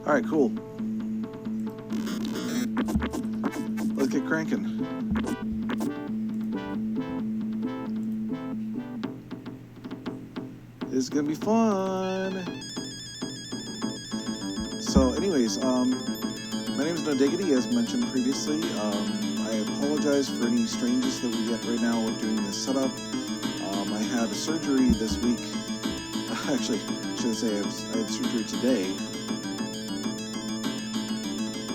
Alright, cool. Let's get cranking. This is gonna be fun. So anyways, my name is No Diggity, as mentioned previously. I apologize for any strangeness that we get right now with doing this setup. I had a surgery this week. Actually, I should say I had surgery today.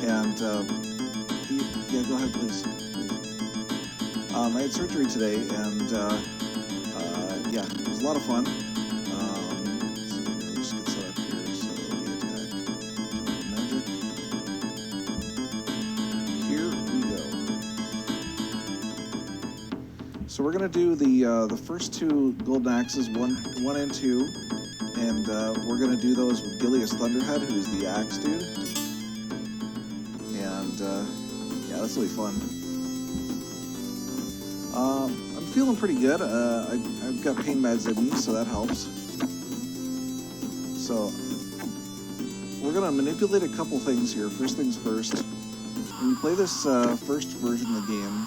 And, yeah, go ahead, please. I had surgery today, and, yeah, it was a lot of fun. Let's get set up here, so we attack magic. Here we go. So we're gonna do the first two golden axes, one and two, and we're gonna do those with Gilius Thunderhead, who's the axe dude. And yeah, that's really fun. I'm feeling pretty good. I've got pain meds in me, so that helps. So we're gonna manipulate a couple things here. First things first. When you play this first version of the game,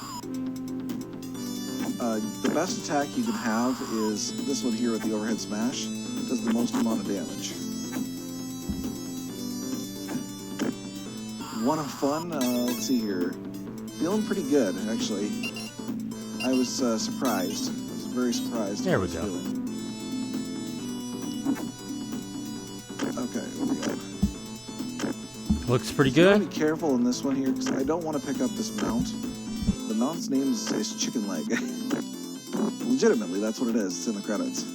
the best attack you can have is this one here with the overhead smash. It does the most amount of damage. One of fun, let's see here. Feeling pretty good, actually. I was surprised. I was very surprised. There we go. Okay, here we go. Looks pretty So good. you gotta be careful in this one here, because I don't want to pick up this mount. The mount's name is Chicken Leg. Legitimately, that's what it is. It's in the credits.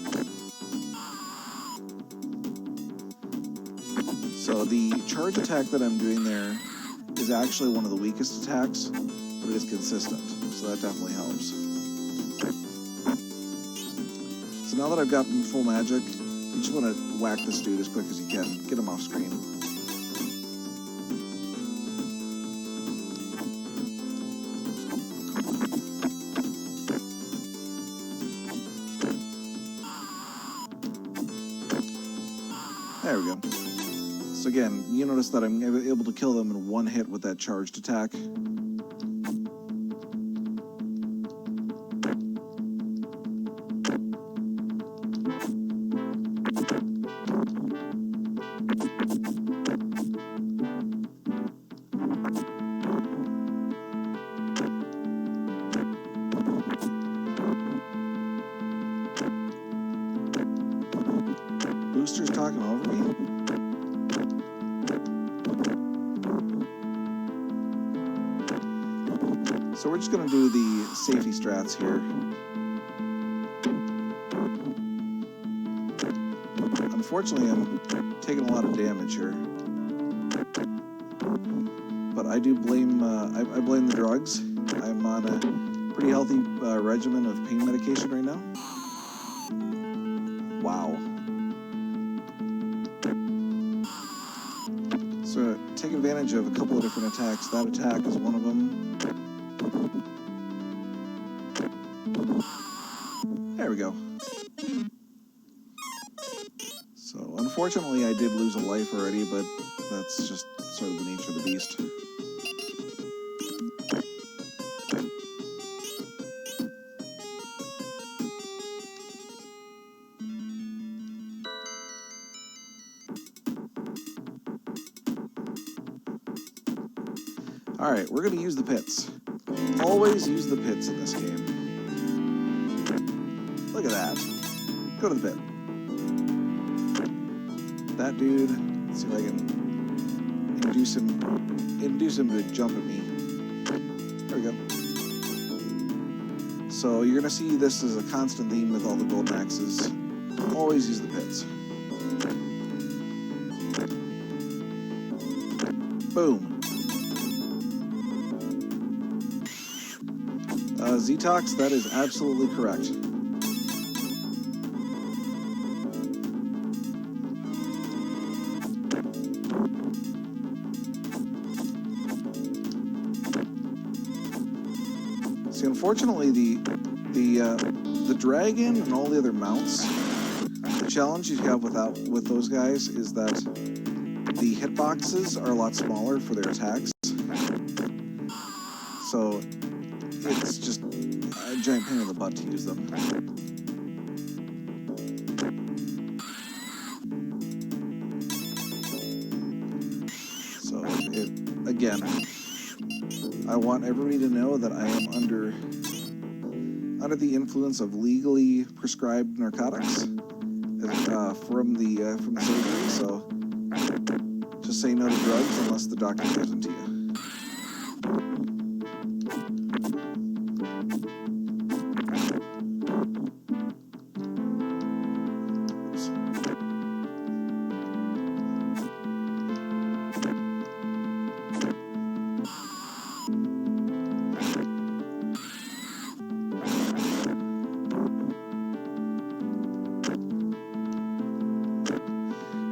So the charge attack that I'm doing there is actually one of the weakest attacks, but it is consistent, so that definitely helps. So now that I've gotten full magic, you just want to whack this dude as quick as you can. Get him off screen. There we go. So again, you notice that I'm able to kill them in one hit with that charged attack. Booster's talking over me? So we're just going to do the safety strats here. Unfortunately, I'm taking a lot of damage here. But I do blame, I blame the drugs. I'm on a pretty healthy regimen of pain medication right now. Wow. So take advantage of a couple of different attacks. That attack is one of them. There we go. So unfortunately I did lose a life already, but that's just sort of the nature of the beast. Alright, we're going to use the pits. Always use the pits in this game. Look at that. Go to the pit. That dude, let's see if I can induce him to jump at me. There we go. So you're going to see this as a constant theme with all the golden axes. Always use the pits. Boom. Zetox, that is absolutely correct. See, unfortunately, the dragon and all the other mounts, the challenge you have with those guys is that the hitboxes are a lot smaller for their attacks. So it's just a giant pain in the butt to use them. So again, I want everybody to know that I am under the influence of legally prescribed narcotics from the surgery. So just say no to drugs unless the doctor gives them to you.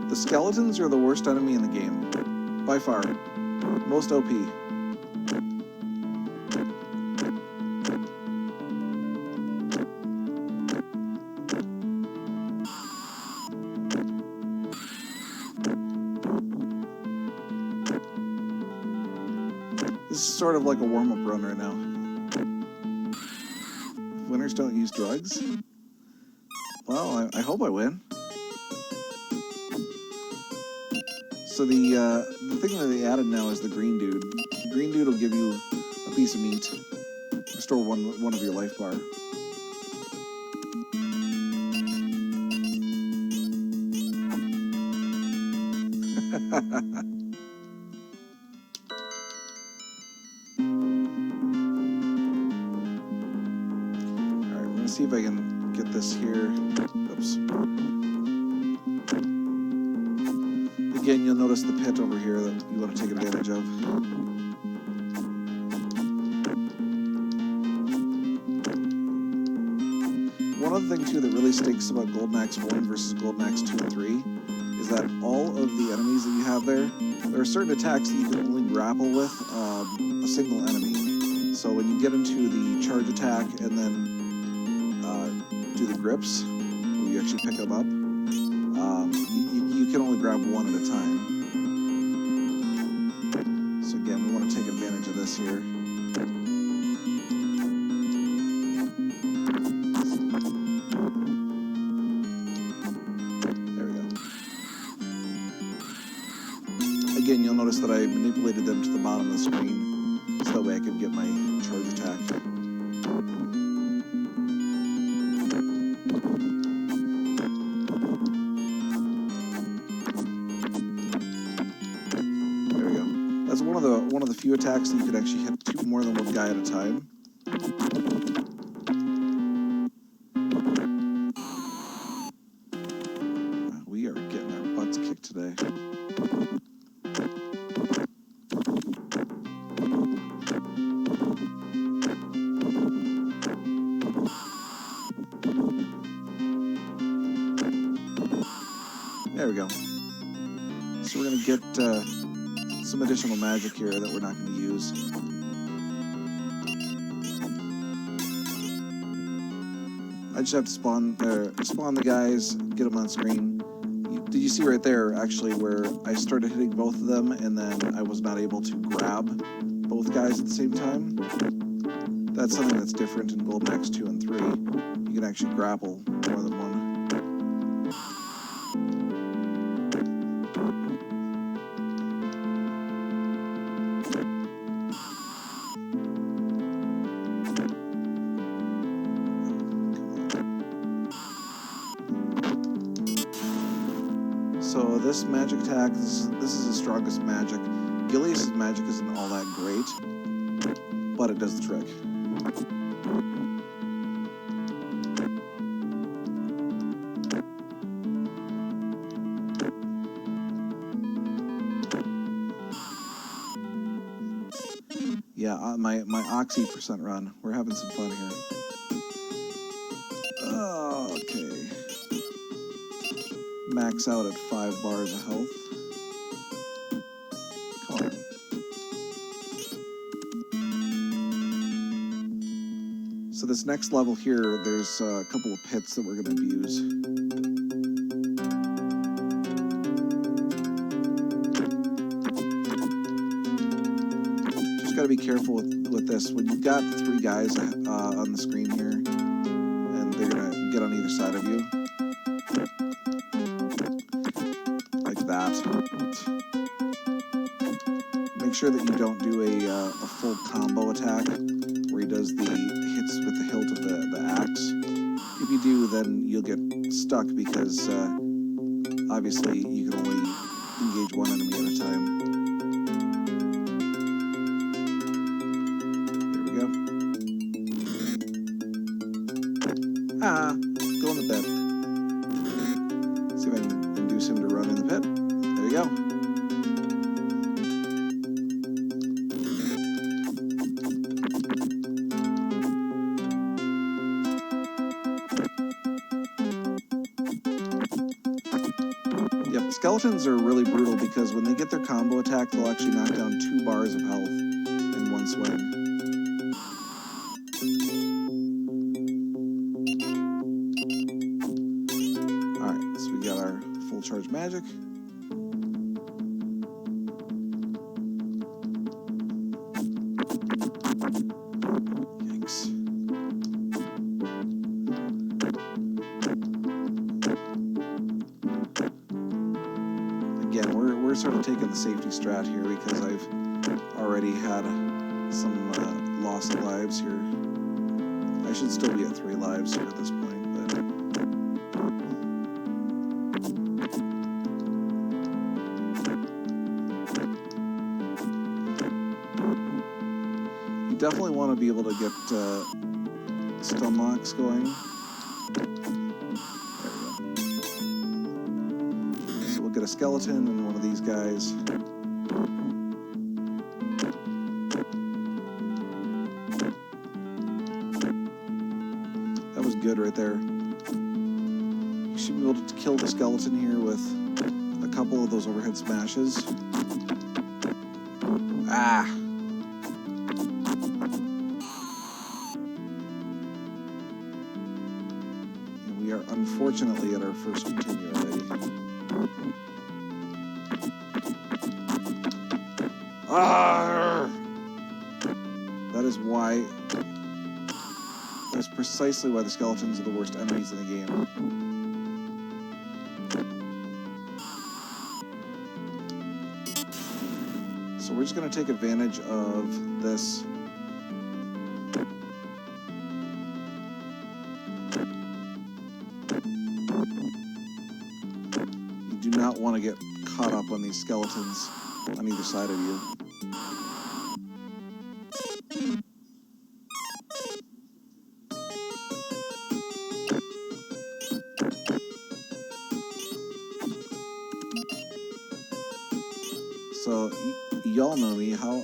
The skeletons are the worst enemy in the game, by far. Most OP. This is sort of like a warm-up run right now. Winners don't use drugs? Well, I hope I win. So the thing that they added now is the green dude. The green dude will give you a piece of meat, restore one of your life bar. Alright, we're gonna see if I can get this here. Oops. Again, you'll notice the pit over here that you want to take advantage of. One other thing, too, that really stinks about Golden Axe 1 versus Golden Axe 2 and 3 is that all of the enemies that you have there are certain attacks that you can only grapple with a single enemy. So when you get into the charge attack and then do the grips, where you actually pick them up, you can only grab one at a time. So again, we want to take advantage of this here. There we go. Again, you'll notice that I manipulated them to the bottom of the screen, so that way I could get my charge attack. That's one of the few attacks that you could actually hit more than one guy at a time. We are getting our butts kicked today. There we go. So we're gonna get some additional magic here that we're not going to use. I just have to spawn the guys, get them on screen. Did you see right there, actually, where I started hitting both of them and then I was not able to grab both guys at the same time? That's something that's different in Golden Axe 2 and 3. You can actually grapple more than one. So this magic attack, this is the strongest magic. Gilius's magic isn't all that great, but it does the trick. Yeah, my Oxy % run. We're having some fun here. Oh, okay. Max out at 5 bars of health. Come on. So this next level here, there's a couple of pits that we're going to abuse. just got to be careful with this. When you've got 3 guys on the screen here, and they're going to get on either side of you, like that. Make sure that you don't do a full combo attack where he does the hits with the hilt of the axe. If you do, then you'll get stuck because obviously you can only engage one enemy at a time. Here we go. Go in the pit. See if I can induce him to run in the pit. There you go. Skeletons are really brutal because when they get their combo attack, they'll actually knock down 2 bars of health in one swing. Alright, so we got our full charge magic. Yikes. Again, we're sort of taking the safety strat here because I've already had some loss of lives here. I should still be at 3 lives here at this point, but you definitely want to be able to get stun locks going. Get a skeleton and one of these guys. That was good right there. You should be able to kill the skeleton here with a couple of those overhead smashes. Ah! And we are unfortunately at our first continue already. That is why. That's precisely why the skeletons are the worst enemies in the game. So we're just going to take advantage of this. You do not want to get caught up on these skeletons on either side of you. So y'all know me. How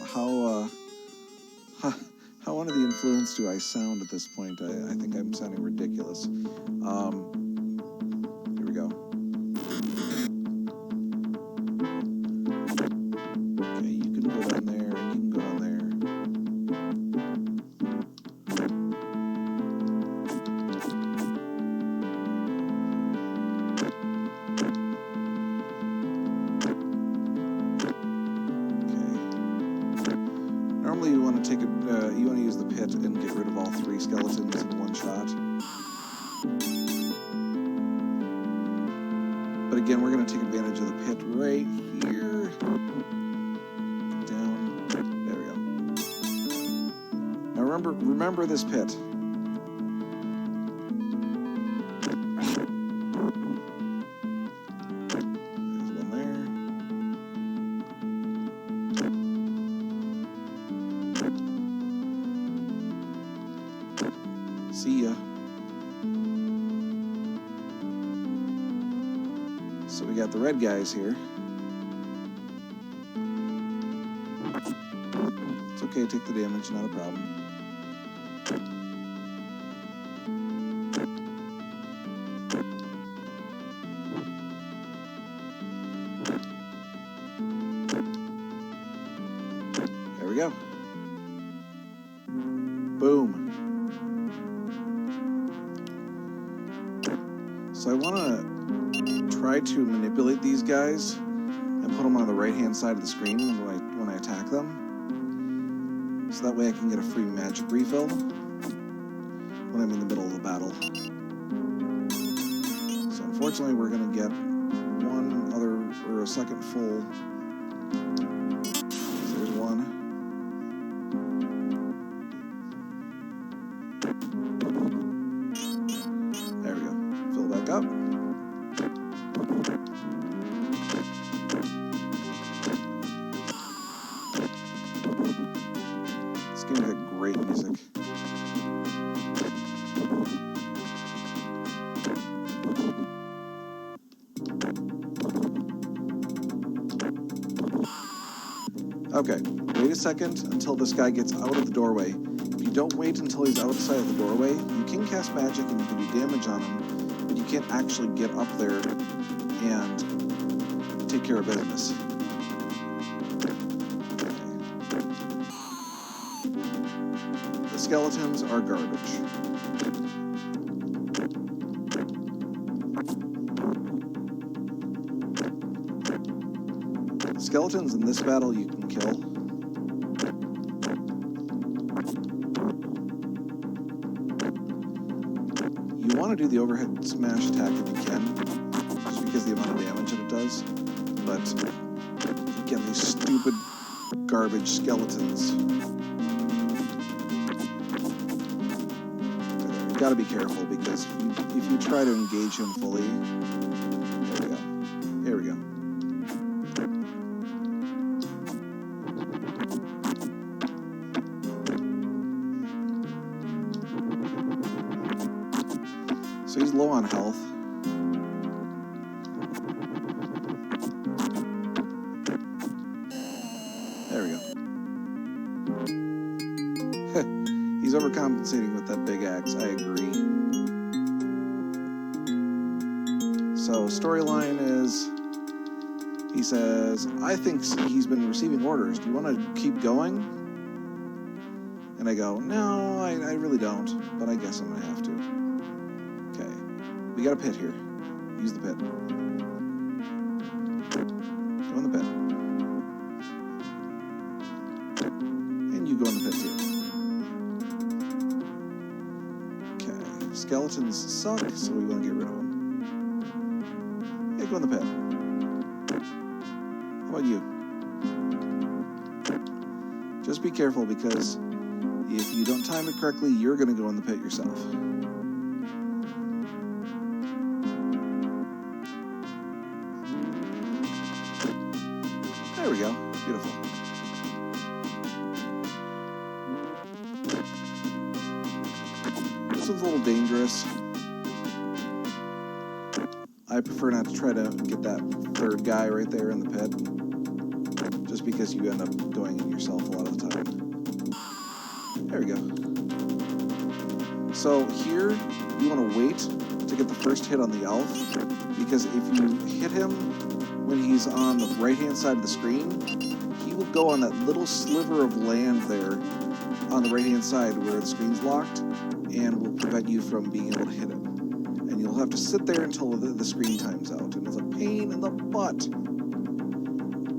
under the influence do I sound at this point? I think I'm sounding ridiculous. Here we go. Okay, you can go down there, and you can go down there. Normally you want to take you want to use the pit and get rid of all 3 skeletons in one shot. But again, we're going to take advantage of the pit right here. Down. There we go. Now remember this pit. There's one there. See ya. So we got the red guys here. It's okay, take the damage, not a problem. There we go. Boom. So I want to try to manipulate these guys and put them on the right-hand side of the screen when I attack them. So that way I can get a free magic refill when I'm in the middle of the battle. So unfortunately we're going to get one other, or a second full. So there's one. There we go. Fill back up. This game's got great music. Okay, wait a second until this guy gets out of the doorway. If you don't wait until he's outside of the doorway, you can cast magic and you can do damage on him, but you can't actually get up there and take care of business. The skeletons are garbage. Skeletons in this battle you can kill. You want to do the overhead smash attack if you can, just because of the amount of damage that it does. But again, these stupid garbage skeletons. You've got to be careful because if you try to engage him fully, there we go. Here we go. So he's low on health. There we go. He's overcompensating with that big axe, I agree. So storyline is, he says, I think he's been receiving orders. Do you want to keep going? And I go, no, I really don't, but I guess I'm going to have to. We got a pit here. Use the pit. Go in the pit. And you go in the pit too. Okay. Skeletons suck, so we want to get rid of them. Yeah, go in the pit. How about you? Just be careful because if you don't time it correctly, you're going to go in the pit yourself. There we go. Beautiful. This one's a little dangerous. I prefer not to try to get that third guy right there in the pit, just because you end up doing it yourself a lot of the time. There we go. So here, you want to wait to get the first hit on the elf, because if you hit him when he's on the right-hand side of the screen, he will go on that little sliver of land there on the right-hand side where the screen's locked and will prevent you from being able to hit him. And you'll have to sit there until the screen times out, and it's a pain in the butt.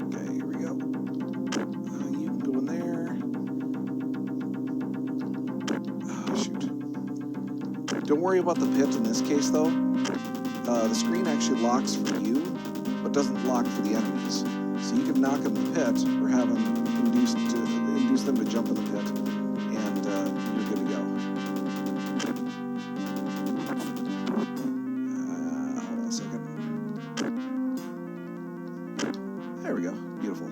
Okay, here we go. You can go in there. Oh, shoot. Don't worry about the pit in this case, though. The screen actually locks for you, but doesn't lock for the enemies. So you can knock them in the pit, or have them induce them to jump in the pit, and you're good to go. Hold on a second. There we go. Beautiful.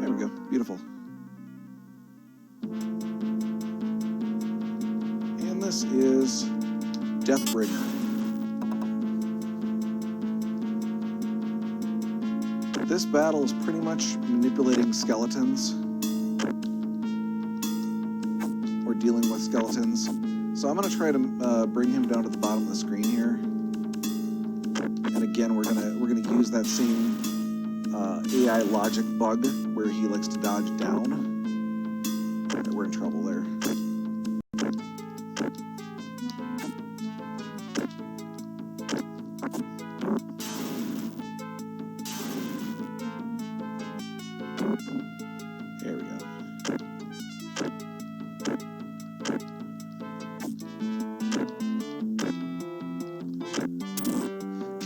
There we go. Beautiful. And this is Deathbringer. This battle is pretty much manipulating skeletons, or dealing with skeletons. So I'm going to try to bring him down to the bottom of the screen here. And again, we're gonna use that same AI logic bug where he likes to dodge down. We're in trouble there.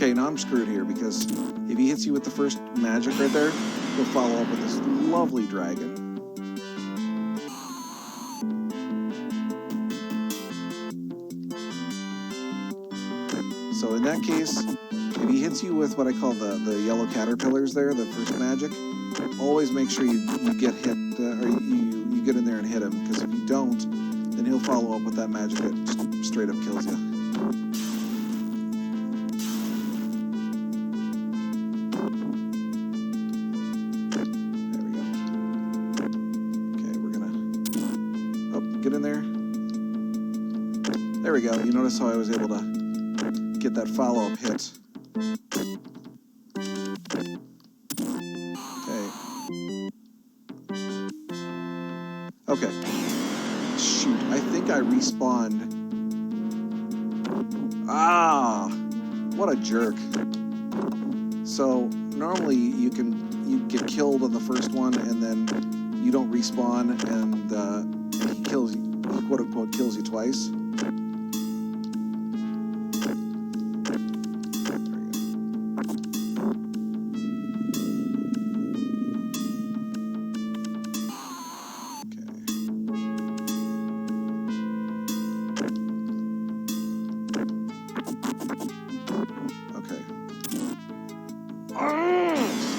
Okay, now I'm screwed here because if he hits you with the first magic right there, he'll follow up with this lovely dragon. So in that case, if he hits you with what I call the yellow caterpillars there, the first magic, always make sure you get hit, or you get in there and hit him, because if you don't, then he'll follow up with that magic that just straight up kills you. There we go. Okay, we're gonna... Oh, get in there. There we go. You notice how I was able to get that follow-up hit. Okay. Shoot, I think I respawned. Ah, what a jerk. So normally you get killed on the first one and then you don't respawn and he kills you, he quote unquote kills you twice.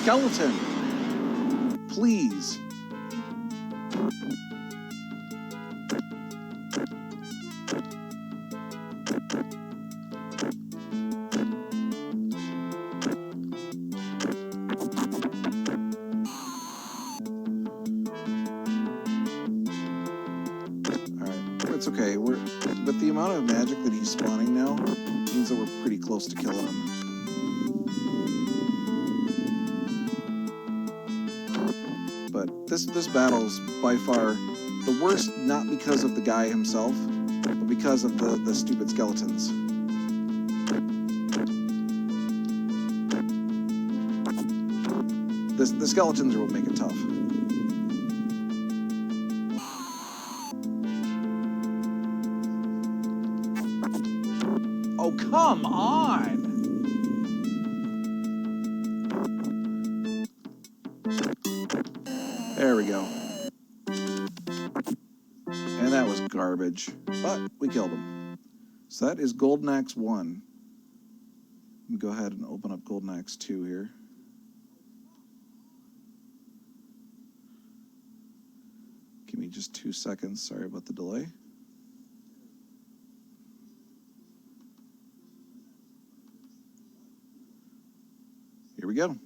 Skeleton, please. Alright, it's okay. But the amount of magic that he's spawning now means that we're pretty close to killing him. This battle is by far the worst, not because of the guy himself, but because of the stupid skeletons. The skeletons are what make it tough. Oh, come on! There we go. And that was garbage, but we killed him. So that is Golden Axe 1. Let me go ahead and open up Golden Axe 2 here. Give me just 2 seconds. Sorry about the delay. Here we go.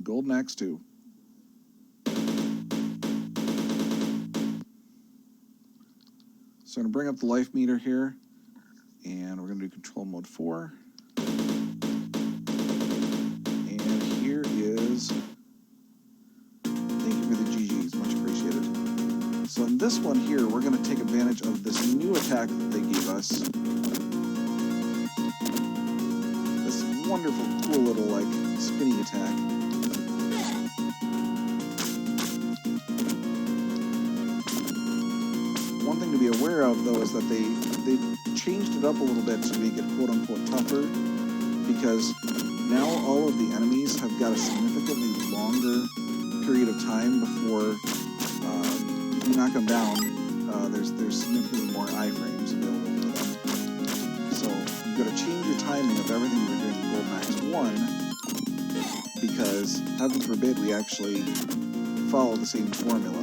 Golden Axe 2. So I'm going to bring up the life meter here, and we're going to do control mode 4. And here is, thank you for the GGs, much appreciated. So in this one here, we're going to take advantage of this new attack that they gave us. This wonderful, cool little, like, spinning attack. One thing to be aware of, though, is that they changed it up a little bit to make it quote-unquote tougher, because now all of the enemies have got a significantly longer period of time before if you knock them down, there's significantly more iframes available to them. So you've got to change your timing of everything you're doing in Golden Axe 1, because, heaven forbid, we actually follow the same formula.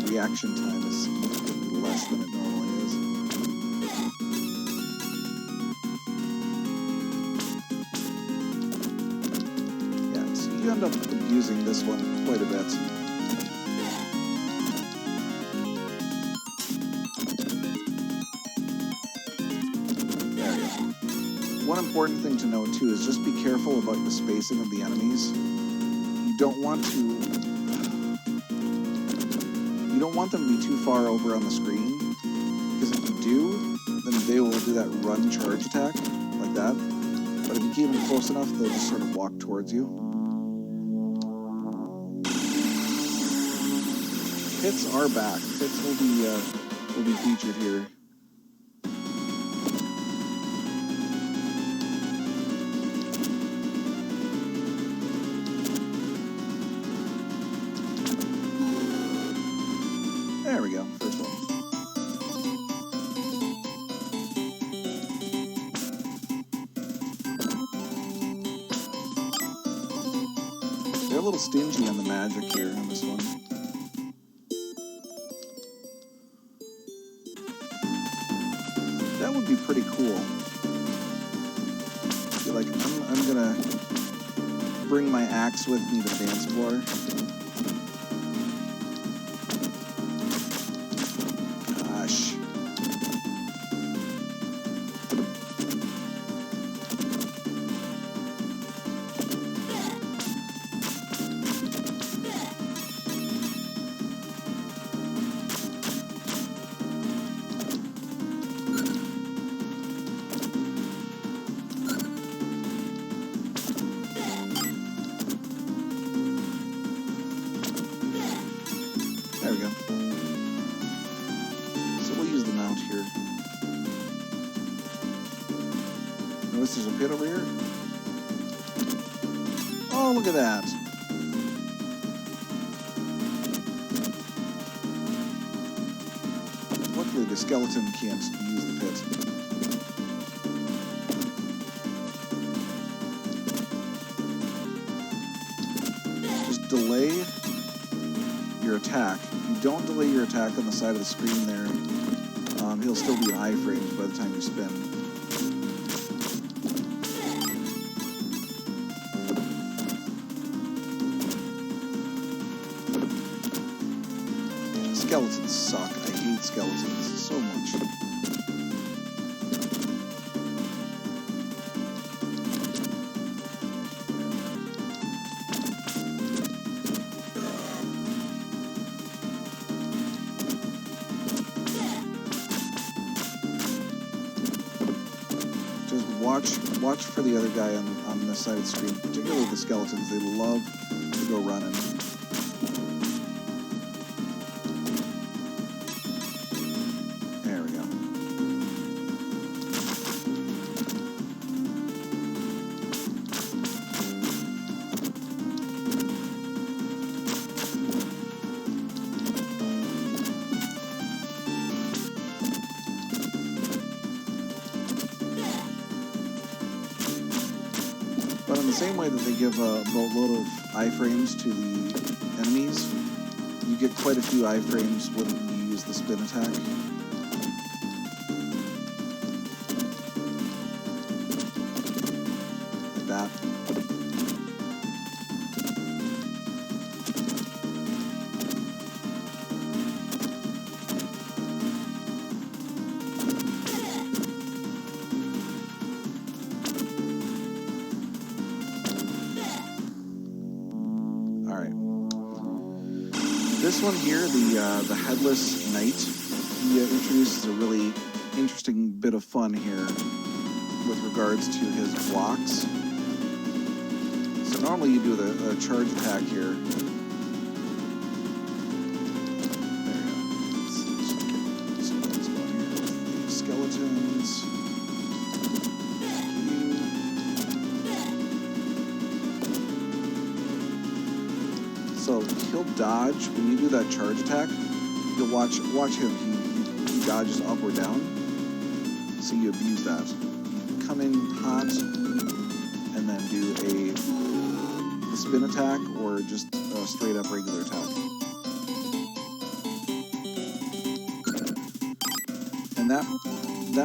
Reaction time is less than it normally is. Yeah, so you end up abusing this one quite a bit. There we go. one important thing to note too is just be careful about the spacing of the enemies. You don't want them to be too far over on the screen, because if you do, then they will do that run charge attack like that. But if you keep them close enough, they'll just sort of walk towards you. Pits are back. Pits will be featured here. There we go, first one. They're a little stingy on the magic here on this one. That would be pretty cool. I feel like I'm gonna bring my axe with me to the dance floor. Gosh. There we go. So we'll use the mount here. Notice there's a pit over here. Oh, look at that. Luckily the skeleton can't use the pit. Just delay your attack. If you don't delay your attack on the side of the screen there, he'll still be in iframes by the time you spin. Skeletons suck. I hate skeletons so much. Watch for the other guy on this side of the screen, particularly the skeletons. They love to go running. There we go. But in the same way that they give a boatload of iframes to the enemies, you get quite a few iframes when you use the spin attack. Like that. This one here, the Headless Knight, he introduces a really interesting bit of fun here with regards to his blocks. So normally you do the charge attack here. There you go. Let's see what's going here. The skeletons. So he'll dodge when you do that charge attack. You'll watch him. He dodges up or down. So you abuse that. You come in hot and then do a spin attack or just a straight up regular attack. And that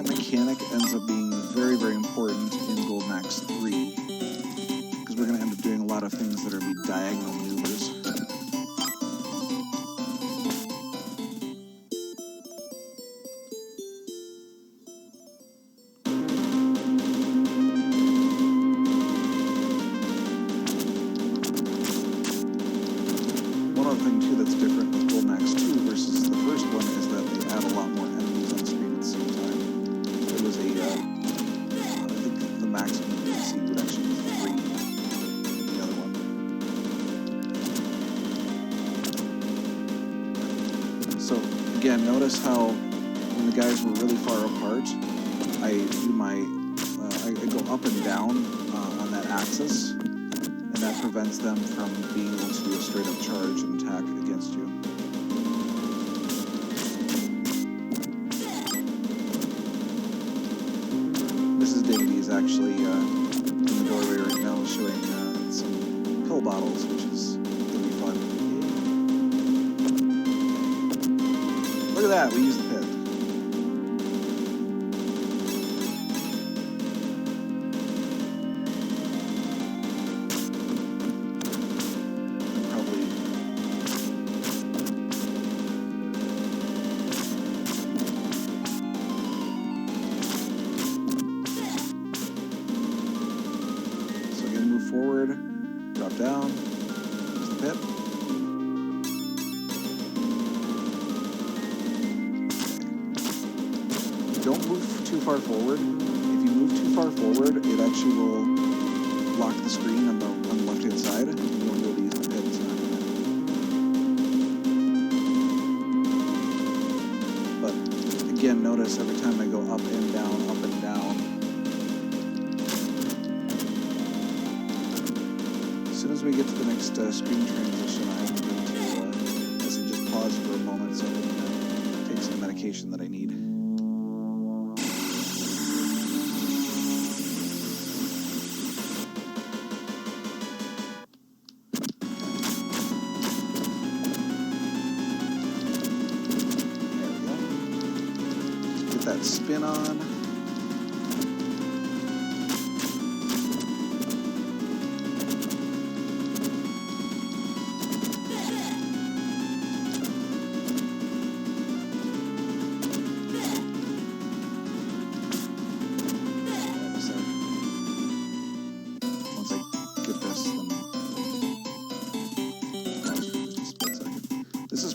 mechanic ends up being very, very important in Golden Axe 3, because we're going to end up doing a lot of things that are be diagonal maneuvers. notice how when the guys were really far apart, I do my, I go up and down on that axis, and that prevents them from being able to do a straight up charge and attack against you. Mrs. Davy is actually in the doorway right now showing some pill bottles, which is going to be fun. Look at that, we use the pit. Forward, drop down, there's the pit. Don't move too far forward. If you move too far forward, it actually will lock the screen on the left-hand side. You won't be able to use the pit. But again, notice every time I go up and down, up and down. As soon as we get to the next screen transition, I'm going to just pause for a moment so I can take some medication that I need. There we go. Get that spin on.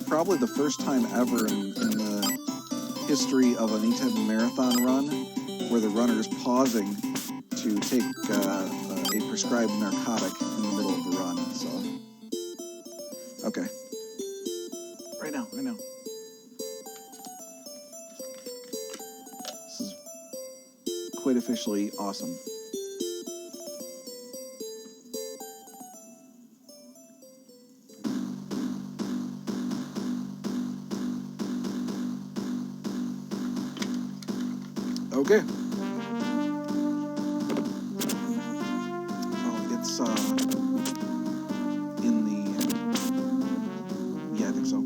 Probably the first time ever in the history of any type of marathon run where the runner is pausing to take a prescribed narcotic in the middle of the run. So, okay, right now. This is quite officially awesome. Okay. Oh, it's in the, yeah, I think so.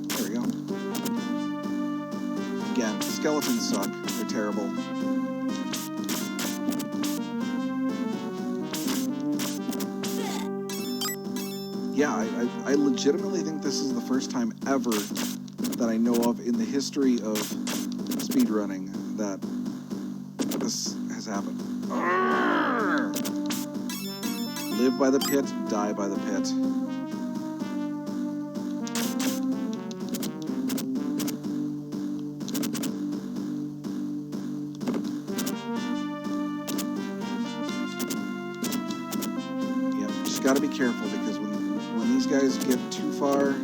There we go. Again, skeletons suck. They're terrible. Yeah, I legitimately think this is the first time ever that I know of in the history of speedrunning that this has happened. Live by the pit, die by the pit. Yeah, just gotta be careful because when these guys get too far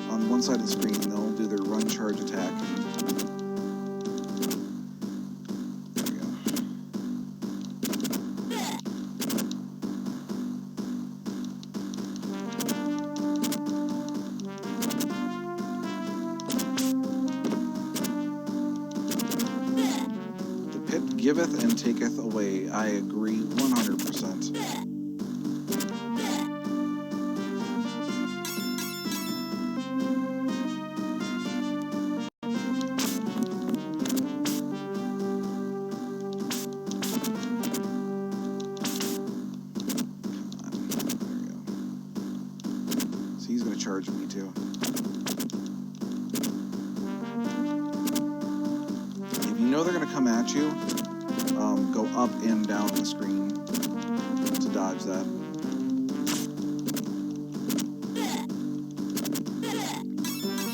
on one side of the screen, they'll do their run charge attack. There we go. The pit giveth and taketh away. I agree 100%. He's going to charge me too. If you know they're going to come at you, go up and down the screen to dodge that.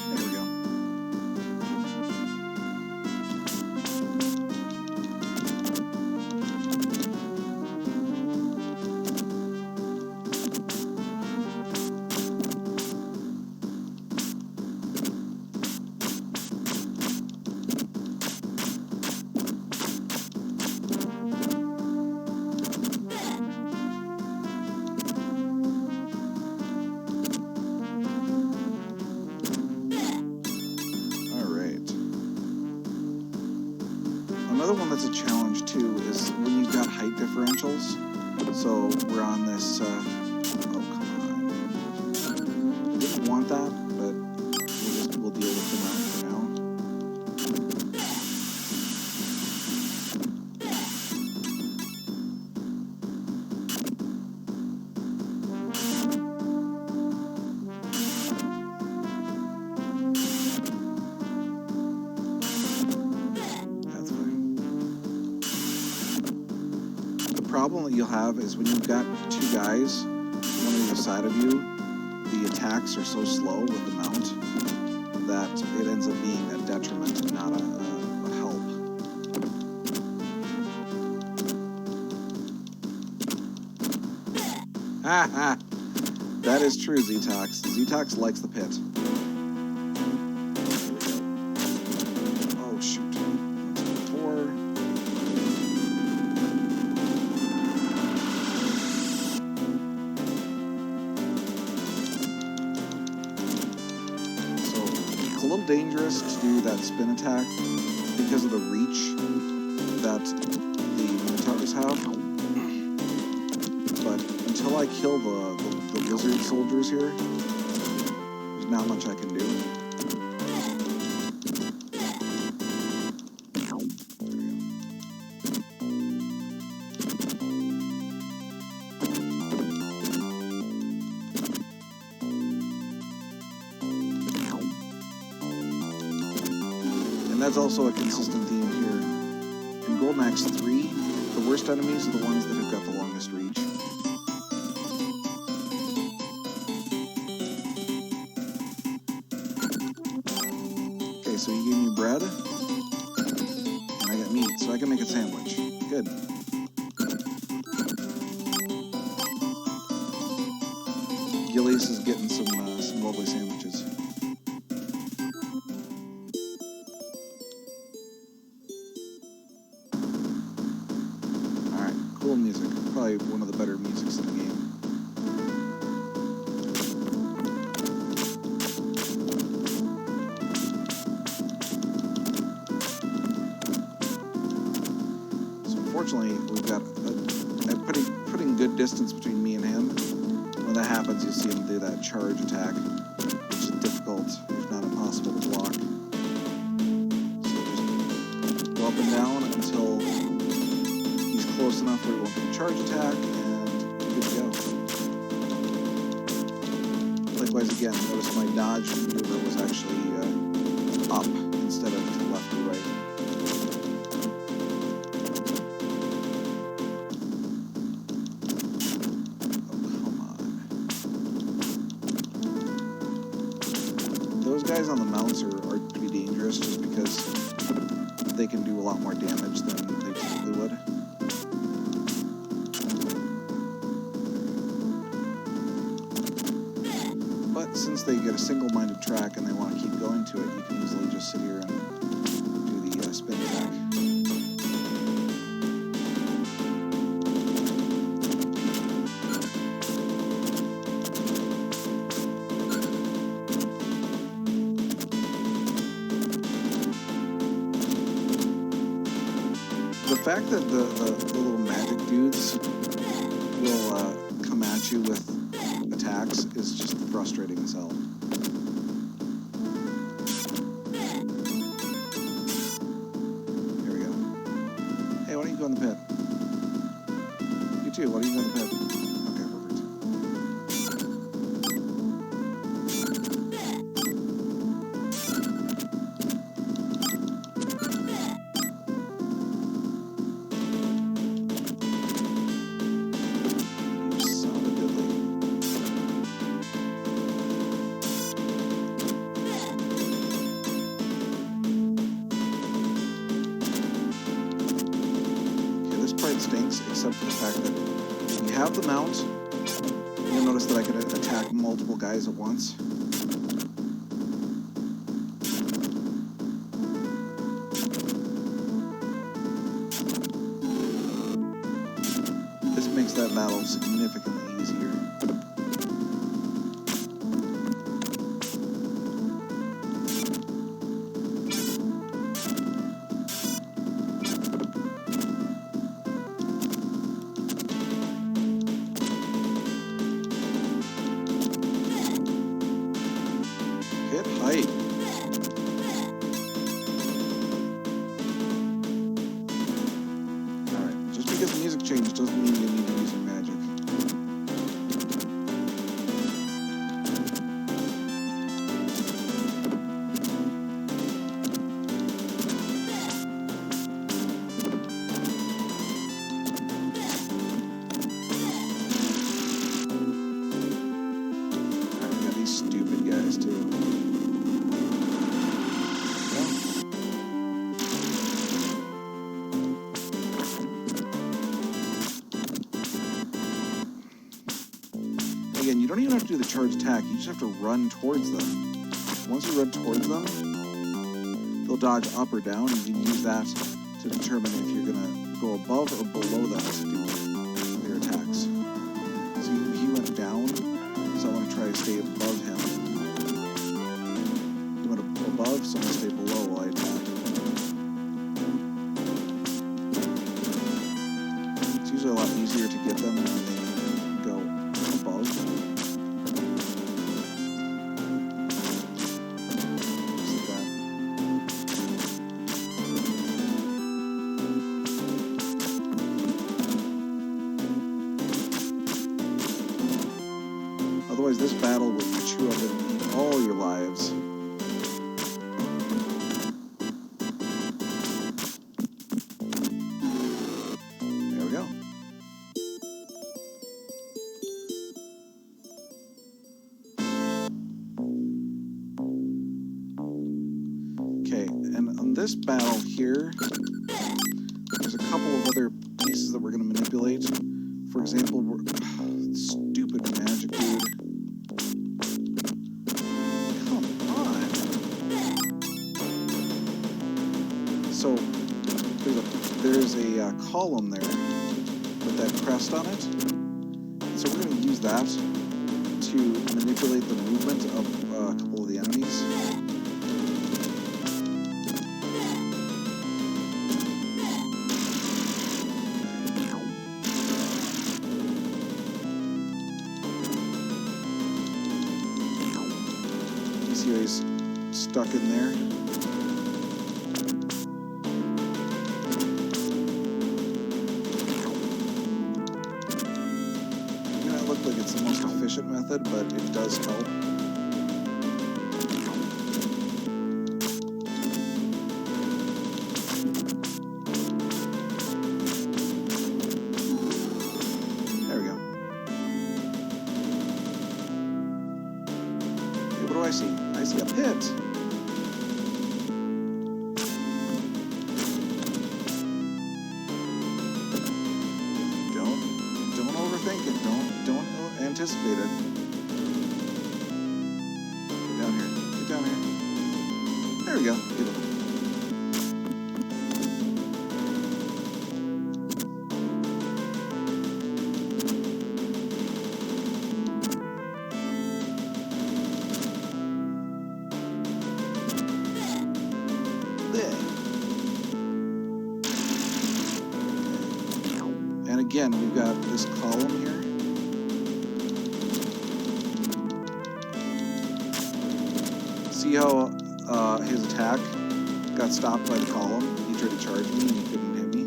There we go. Another one that's a challenge too is when you've got height differentials. So we're on this, oh come on. I didn't want that, but we'll deal with the mount for now. The problem that you'll have is when you've got two guys, one on either side of you, the attacks are so slow with the mount that it ends up being a detriment and not a help. Ha ha! That is true, Zetox. Zetox likes the pit. Oh shoot. It's a little dangerous to do that spin attack because of the reach that the Minotaurs have. But until I kill the lizard soldiers here, there's not much I can do. And that's also a consistent theme here. In Golden Axe 3, the worst enemies are the ones that have got the longest reach. Okay, so you gave me bread, and I got meat, so I can make a sandwich. Good. Gillies is getting some lovely sandwiches. Cool music. Probably one of the better musics in the game. So unfortunately, we've got a pretty good distance between me and him. When that happens, you'll see him do that charge attack, which is difficult, if not impossible, to block. So just go up and down until close enough where we won't get a charge attack, and good to go. Likewise again, notice my dodge maneuver was actually up instead of to left or right. Oh, come on. Those guys on the mounts are pretty dangerous just because they can do a lot more damage than they typically would. But since they get a single-minded track and they want to keep going to it, you can easily just sit here and do the spin attack. The fact that the little magic dudes will come at you with attacks is just frustrating as hell. Here we go. Hey, why don't you go in the pit? You too, why don't you go in the pit? Okay, perfect. You son of a diddly. Stinks, except for the fact that if you have the mount, you'll notice that I can attack multiple guys at once. This makes that battle significantly easier. pit height. Alright, just because the music changed doesn't mean you need to use your magic. Again, you don't even have to do the charge attack, you just have to run towards them. Once you run towards them, they'll dodge up or down, and you can use that to determine if you're going to go above or below them to do their attacks. So he went down, so I want to try to stay above him. He went above, so I'm going to stay below while I attack. It's usually a lot easier to get them when they go above. Otherwise, this battle will chew up and eat all your lives. There we go. Okay, and on this battle here, there's a couple of other pieces that we're going to manipulate. For example, stupid magic dude. So there's a column there with that crest on it. So we're going to use that to manipulate the movement of a couple of the enemies. You see how he's stuck in there? Like it's the most efficient method, but it does help. There we go. Okay, what do I see? I see a pit. Don't overthink it. Don't anticipate it. Get down here. Get down here. There we go. Beautiful. And again, we've got this column here. See how his attack got stopped by the column? He tried to charge me and he couldn't hit me.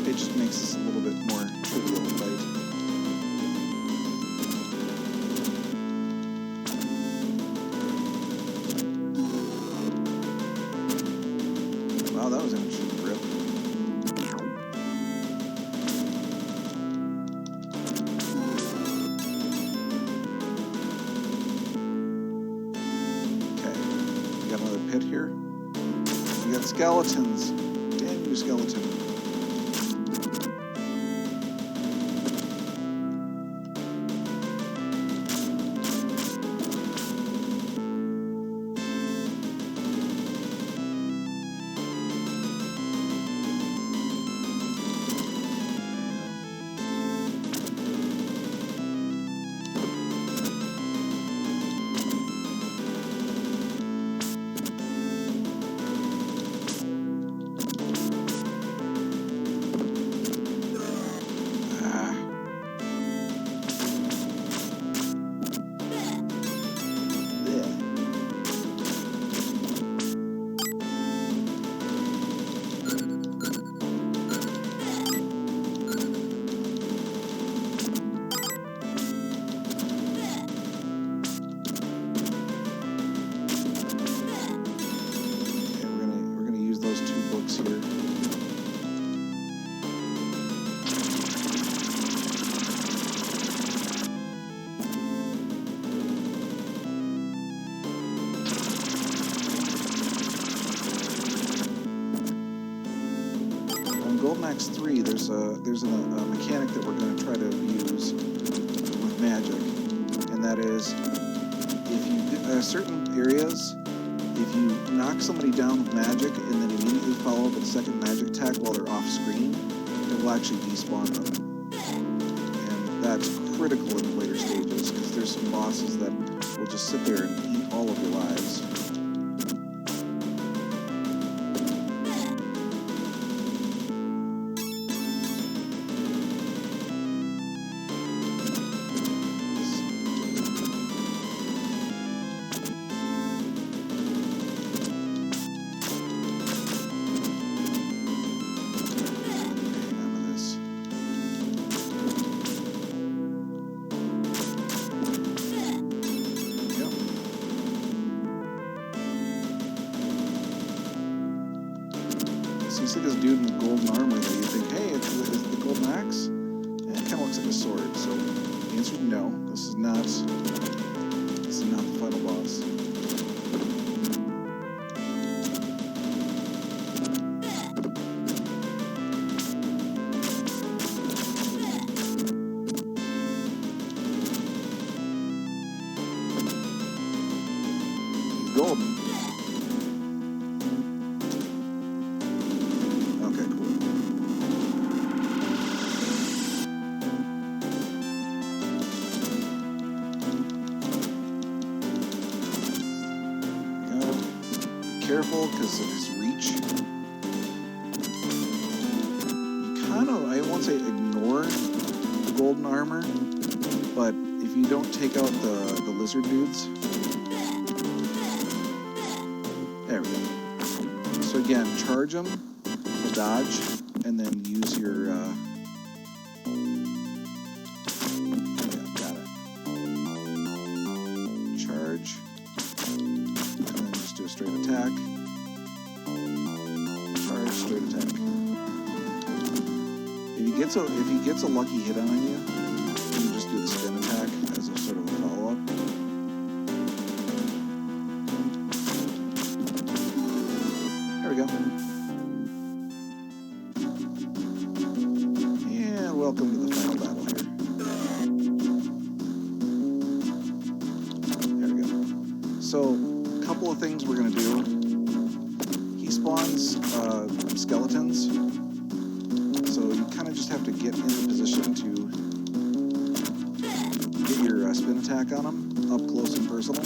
It just makes this a little bit more trivial to fight. Wow, that was an interesting grip. Okay, we got another pit here. We got skeletons. Damn you, skeleton. Axe 3, there's a mechanic that we're going to try to use with magic, and that is if you certain areas, if you knock somebody down with magic and then immediately follow up with a second magic attack while they're off screen, it will actually despawn them, and that's critical in later stages because there's some bosses that will just sit there and eat all of your lives. So you see this dude in golden armor that you think, hey, it's the golden axe? And it kind of looks like a sword. So the answer is no. This is not the final boss. He's golden. Careful because of his reach. You kind of, I won't say ignore the golden armor, but if you don't take out the lizard dudes, there we go. So again, charge them, dodge, and then use your, got it. Charge. Do a straight attack. Charge, straight attack. If he gets a lucky hit on you, you just do the spin attack as a sort of a follow-up. There we go. And welcome to the final battle here. There we go. So couple of things we're going to do. He spawns skeletons, so you kind of just have to get in the position to get your spin attack on him, up close and personal.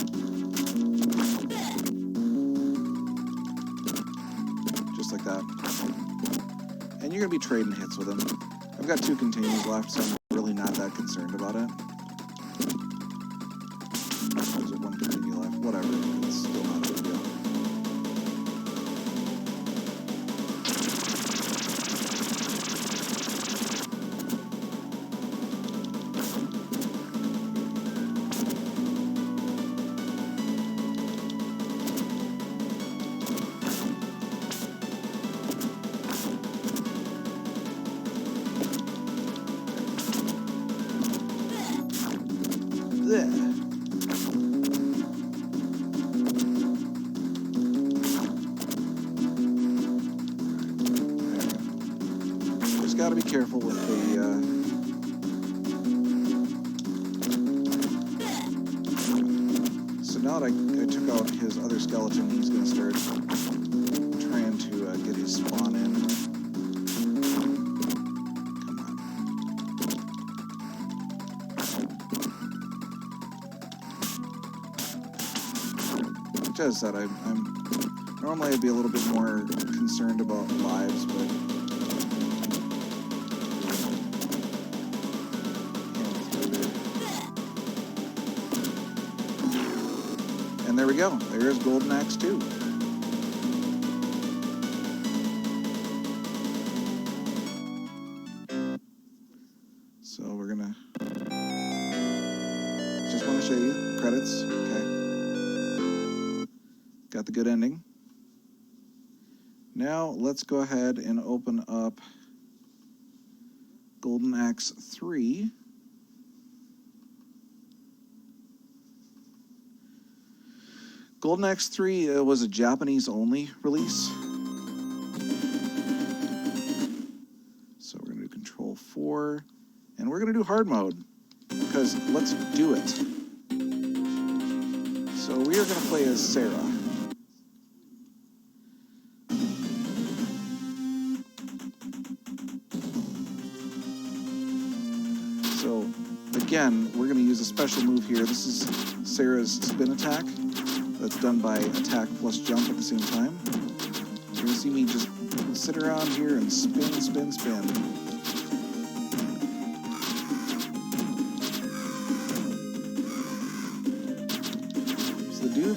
Just like that. And you're going to be trading hits with him. I've got 2 continues left, so I'm really not that concerned about it. There's 1 continue left, whatever. It's still not a big deal. There. Got to be careful with the so now that I took out his other skeleton, he's going to start trying to get his spawn in. Come on. Which, as I said, I'm normally I'd be a little bit more concerned about lives, but there we go. There's Golden Axe 2. So we're gonna just want to show you credits. Okay. Got the good ending. Now let's go ahead and open up Golden Axe 3. Golden Axe 3 was a Japanese-only release. So we're going to do Control 4, and we're going to do hard mode, because let's do it. So we are going to play as Sarah. So again, we're going to use a special move here. This is Sarah's spin attack. That's done by attack plus jump at the same time. You're going to see me just sit around here and spin, spin, spin.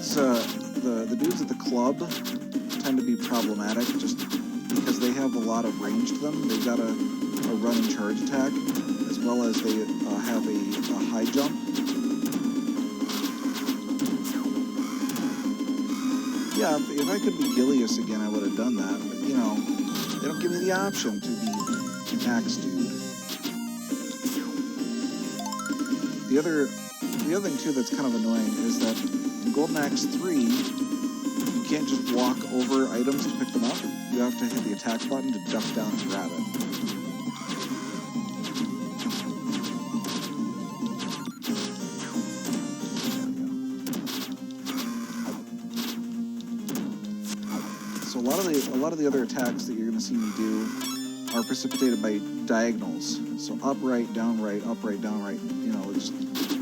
So the dudes at the club tend to be problematic just because they have a lot of range to them. They've got a run and charge attack, as well as they have a high jump. Yeah, if I could be Gilius again, I would have done that. But, you know, they don't give me the option to be Axe Dude. The other thing, too, that's kind of annoying is that in Golden Axe 3, you can't just walk over items to pick them up. You have to hit the attack button to duck down and grab it. So a lot of the other attacks that you're going to see me do are precipitated by diagonals. So up, right, down, right, up, right, down, right. You know, it's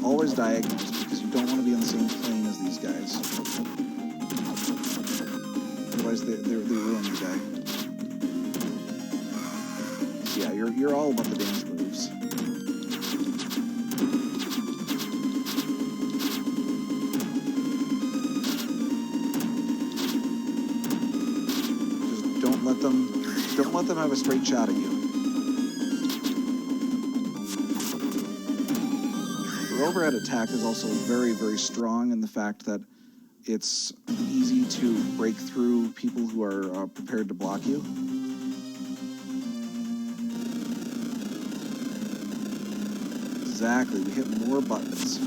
always diagonals because you don't want to be on the same plane as these guys. Otherwise, they ruin the guy. So yeah, you're all about the dance moves. Don't let them have a straight shot at you. Your overhead attack is also very, very strong in the fact that it's easy to break through people who are prepared to block you. Exactly, we hit more buttons.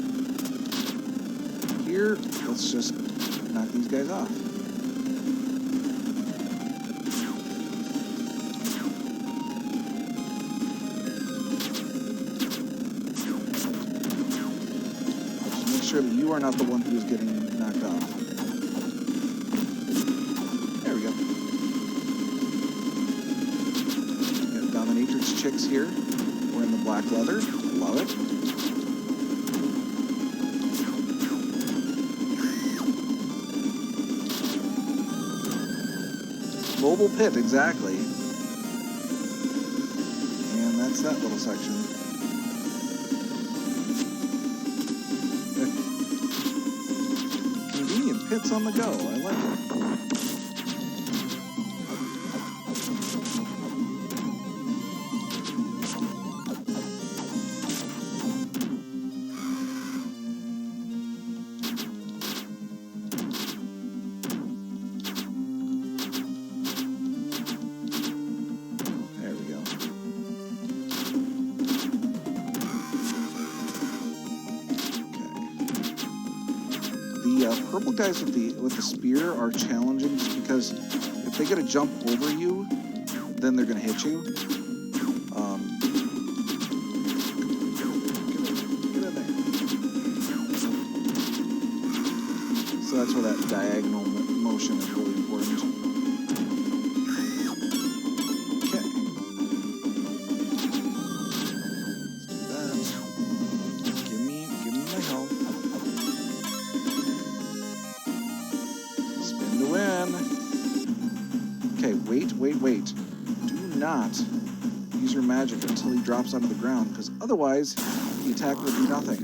Here, let's just knock these guys off. Sure that you are not the one who is getting knocked off. There we go. We got dominatrix chicks here. We're in the black leather. Love it. Mobile pit, exactly. And that's that little section. Pits on the go. I like it. There we go. The purple guys with the spear are challenging just because if they get a jump over you, then they're going to hit you. Get in there. So that's where that diagonal motion is really important. Okay. Let's do that. Give me my health. Okay, wait. Do not use your magic until he drops onto the ground, because otherwise the attack will do nothing.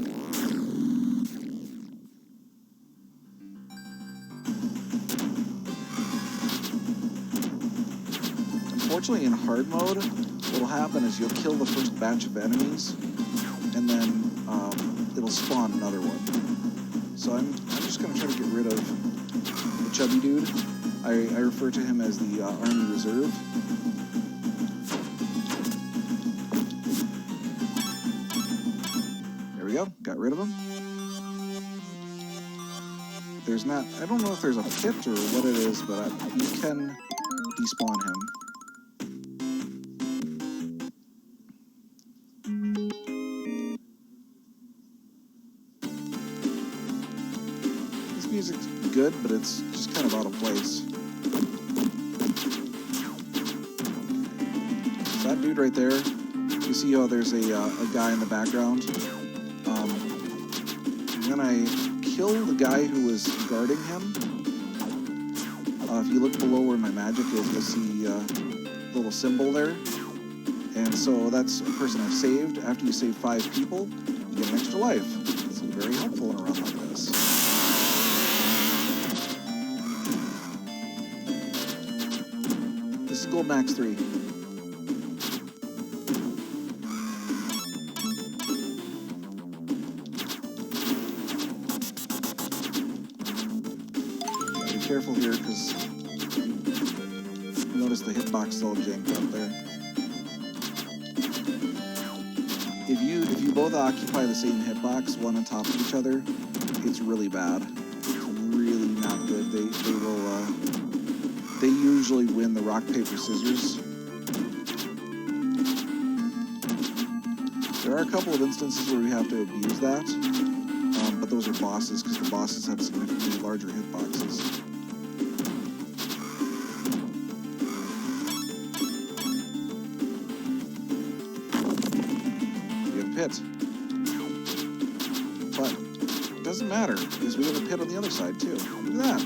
Unfortunately, in hard mode, what will happen is you'll kill the first batch of enemies, and then it'll spawn another one. So I'm just going to try to get rid of the chubby dude. I refer to him as the Army Reserve. There we go. Got rid of him. There's not... I don't know if there's a pit or what it is, but you can despawn him. music's good, but it's just kind of out of place. So that dude right there, you see how there's a guy in the background? When I kill the guy who was guarding him, if you look below where my magic is, you'll see a little symbol there. And so that's a person I've saved. After you save 5 people, you get an extra life. It's very helpful in a run like this. This is Golden Axe 3. Be careful here, because notice the hitbox is all janked up there. If you both occupy the same hitbox, one on top of each other, it's really bad. It's really not good. They usually win the rock, paper, scissors. There are a couple of instances where we have to abuse that, but those are bosses, because the bosses have significantly larger hitboxes. Pit. But it doesn't matter, because we have a pit on the other side too. Look at that.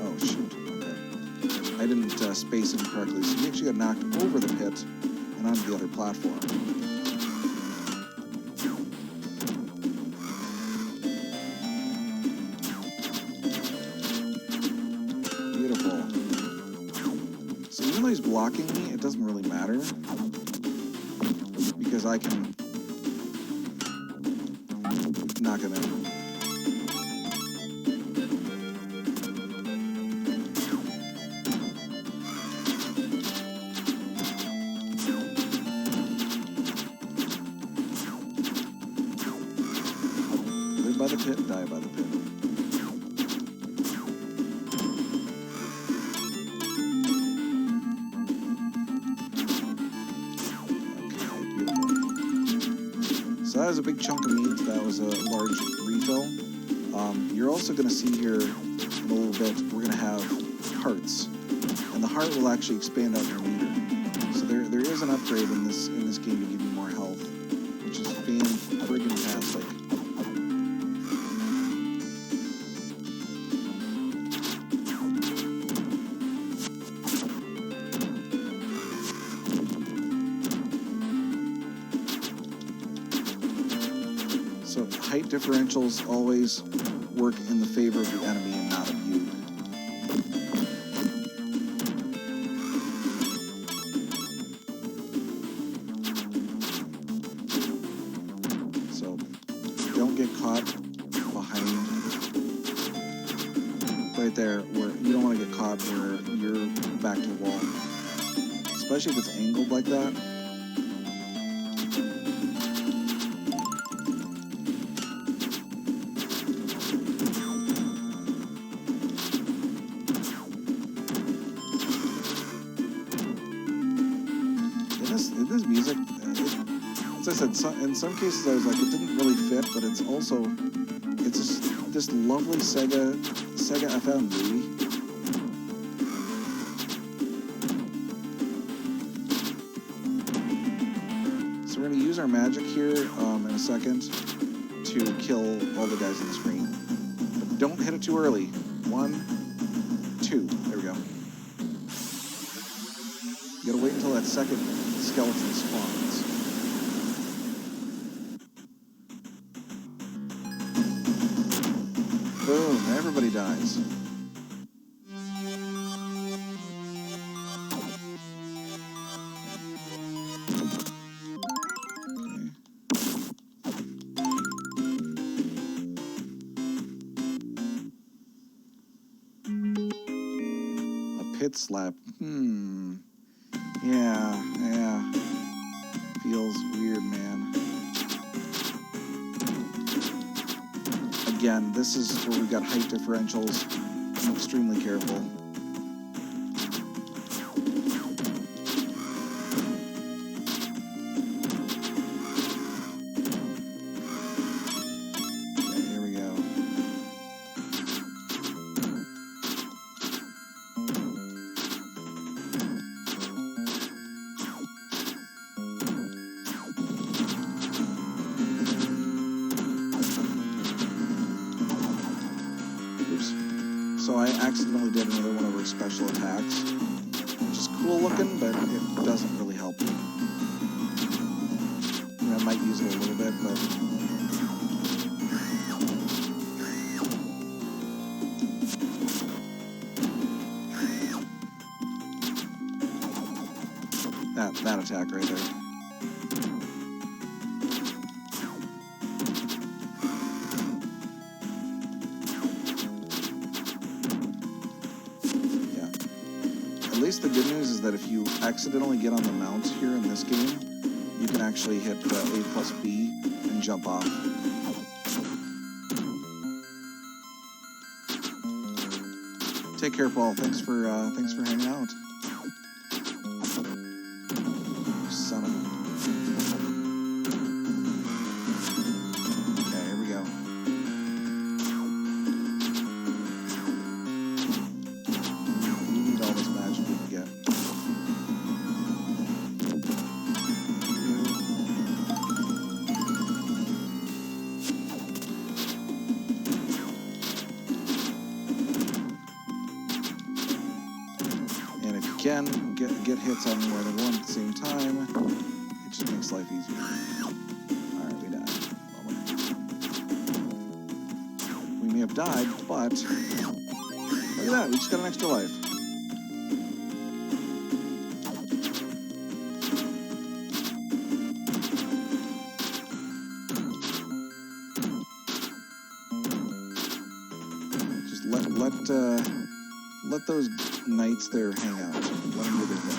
Oh shoot, okay. I didn't space him correctly, so he actually got knocked over the pit and onto the other platform. Beautiful. Even though he's blocking me, it doesn't really matter, because I can knock him in. Live by the pit, die by the pit. So that was a big chunk of meat. That was a large refill. You're also going to see here in a little bit, we're going to have hearts. And the heart will actually expand out your meter. So there is an upgrade in this game to give you more health, which is fan-friggin-tastic. So height differentials always work in the favor of the enemy and not of you. So don't get caught behind right there, where you don't want to get caught where you're back to the wall, especially if it's angled like that. This music, as I said, in some cases I was like, it didn't really fit, but it's just this lovely Sega FM movie. So we're going to use our magic here in a second to kill all the guys on the screen. But don't hit it too early. 1, 2, there we go. You gotta wait until that second skeleton spawns. Boom, everybody dies. A pit slap. Yeah. Feels weird, man. Again, this is where we got height differentials. I'm extremely careful. they did another one of her special attacks, which is cool looking, but it doesn't really help you. I mean, I might use it a little bit, but that attack right there. At least the good news is that if you accidentally get on the mount here in this game, you can actually hit A plus B and jump off. Take care, Paul. Thanks for hanging out. You son of a... Okay, here we go. You need all this magic you can get. And if you can get hits on more than one at the same time, it just makes life easier. Alright, we died. We may have died, but look at that, we just got an extra life. Just let those knights there hang out. Let them do their thing.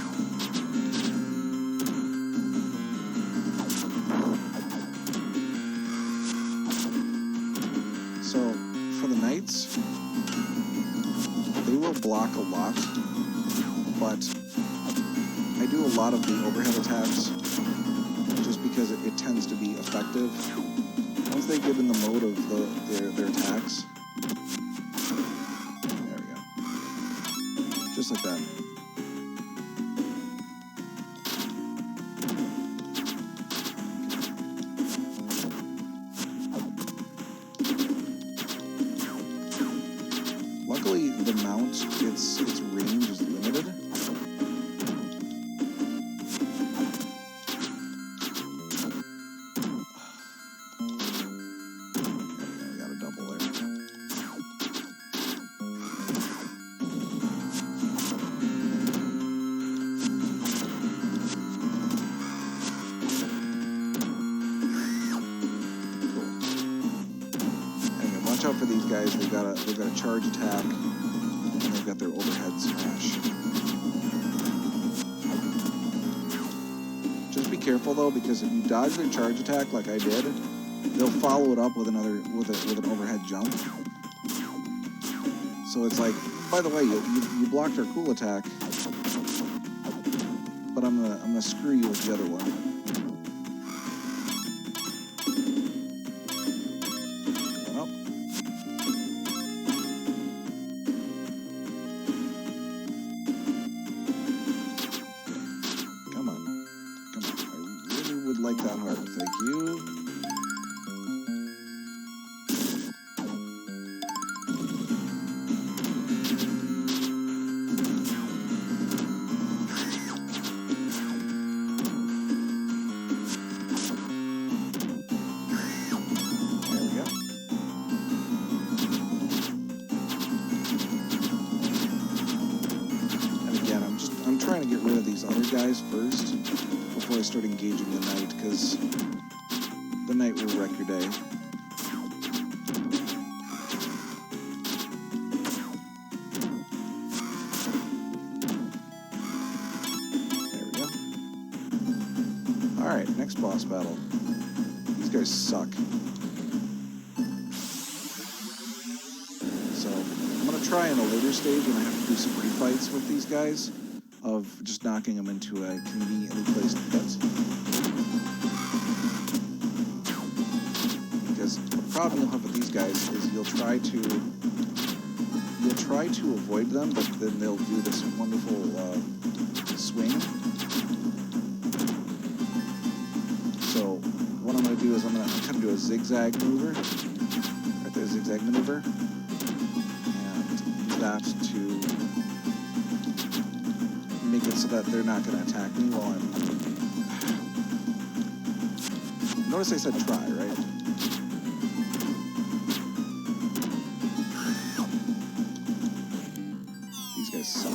So, for the knights, they will block a lot, but I do a lot of the overhead attacks just because it tends to be effective. Once they get in the mode of their attacks, there we go. Just like that. Luckily, the mount, its range is limited. There we go, we got a double there. Watch out for these guys. They've got a charge attack, and they've got their overhead smash. Just be careful though, because if you dodge their charge attack like I did, they'll follow it up with an overhead jump. So it's like, by the way, you blocked our cool attack, but I'm gonna screw you with the other one. Like that heart, thank you. There we go. And again, I'm trying to get rid of these other guys first before I start engaging the knight, because the knight will wreck your day. There we go. Alright, next boss battle. These guys suck. So, I'm going to try in a later stage when I have to do some refights with these guys, of just knocking them into a conveniently placed pit. Because the problem you'll have with these guys is you'll try to avoid them, but then they'll do this wonderful swing. So what I'm going to do is I'm going to kind of do a zigzag maneuver, right there, zigzag maneuver, and use that to so that they're not going to attack me while I'm... Notice I said try, right? These guys suck.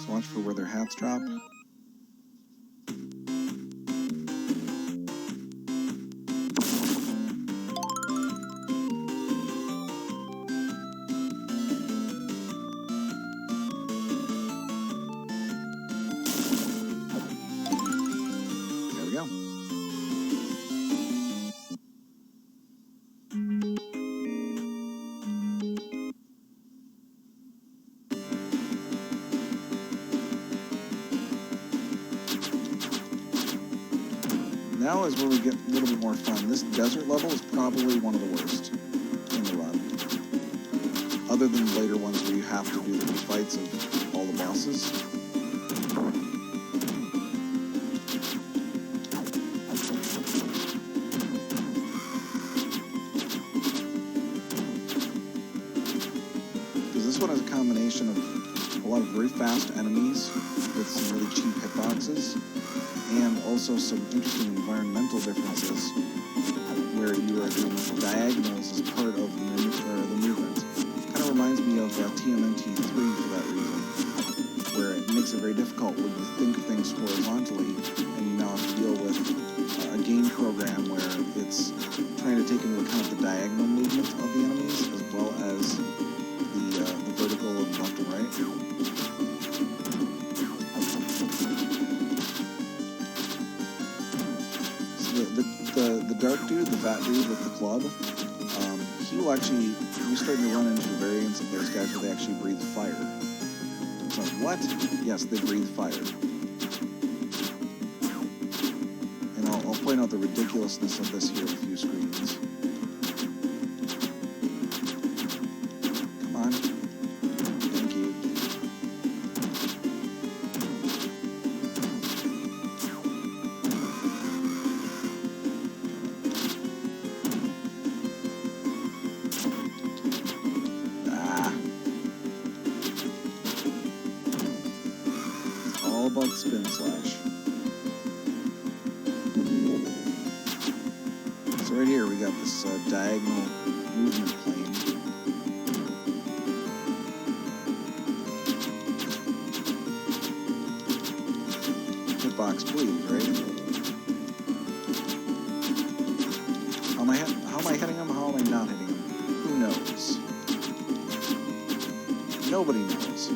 Watch for where their hats drop. There we go. Now is where we get a little bit more fun. This desert level is probably one of the worst in the run. Other than later ones where you have to do the fights of all the bosses. Because this one has a combination of a lot of very fast enemies with some really cheap hitboxes. And also some interesting environmental differences where you are doing diagonals as part of the movement. Kind of reminds me of TMNT 3 for that reason, where it makes it very difficult when you think of things horizontally and you now have to deal with a game program where it's trying to take into account the diagonal movement of the enemies as well as the vertical and left and right. The dark dude, the fat dude with the club, he will actually, you're starting to run into variants of those guys where they actually breathe fire. So, what? Yes, they breathe fire. And I'll point out the ridiculousness of this here in a few screens. Come on. Thank you. About spin slash. So right here we got this diagonal movement plane. Hitbox please, right? How am I hitting him? How am I not hitting him? Who knows? Nobody knows.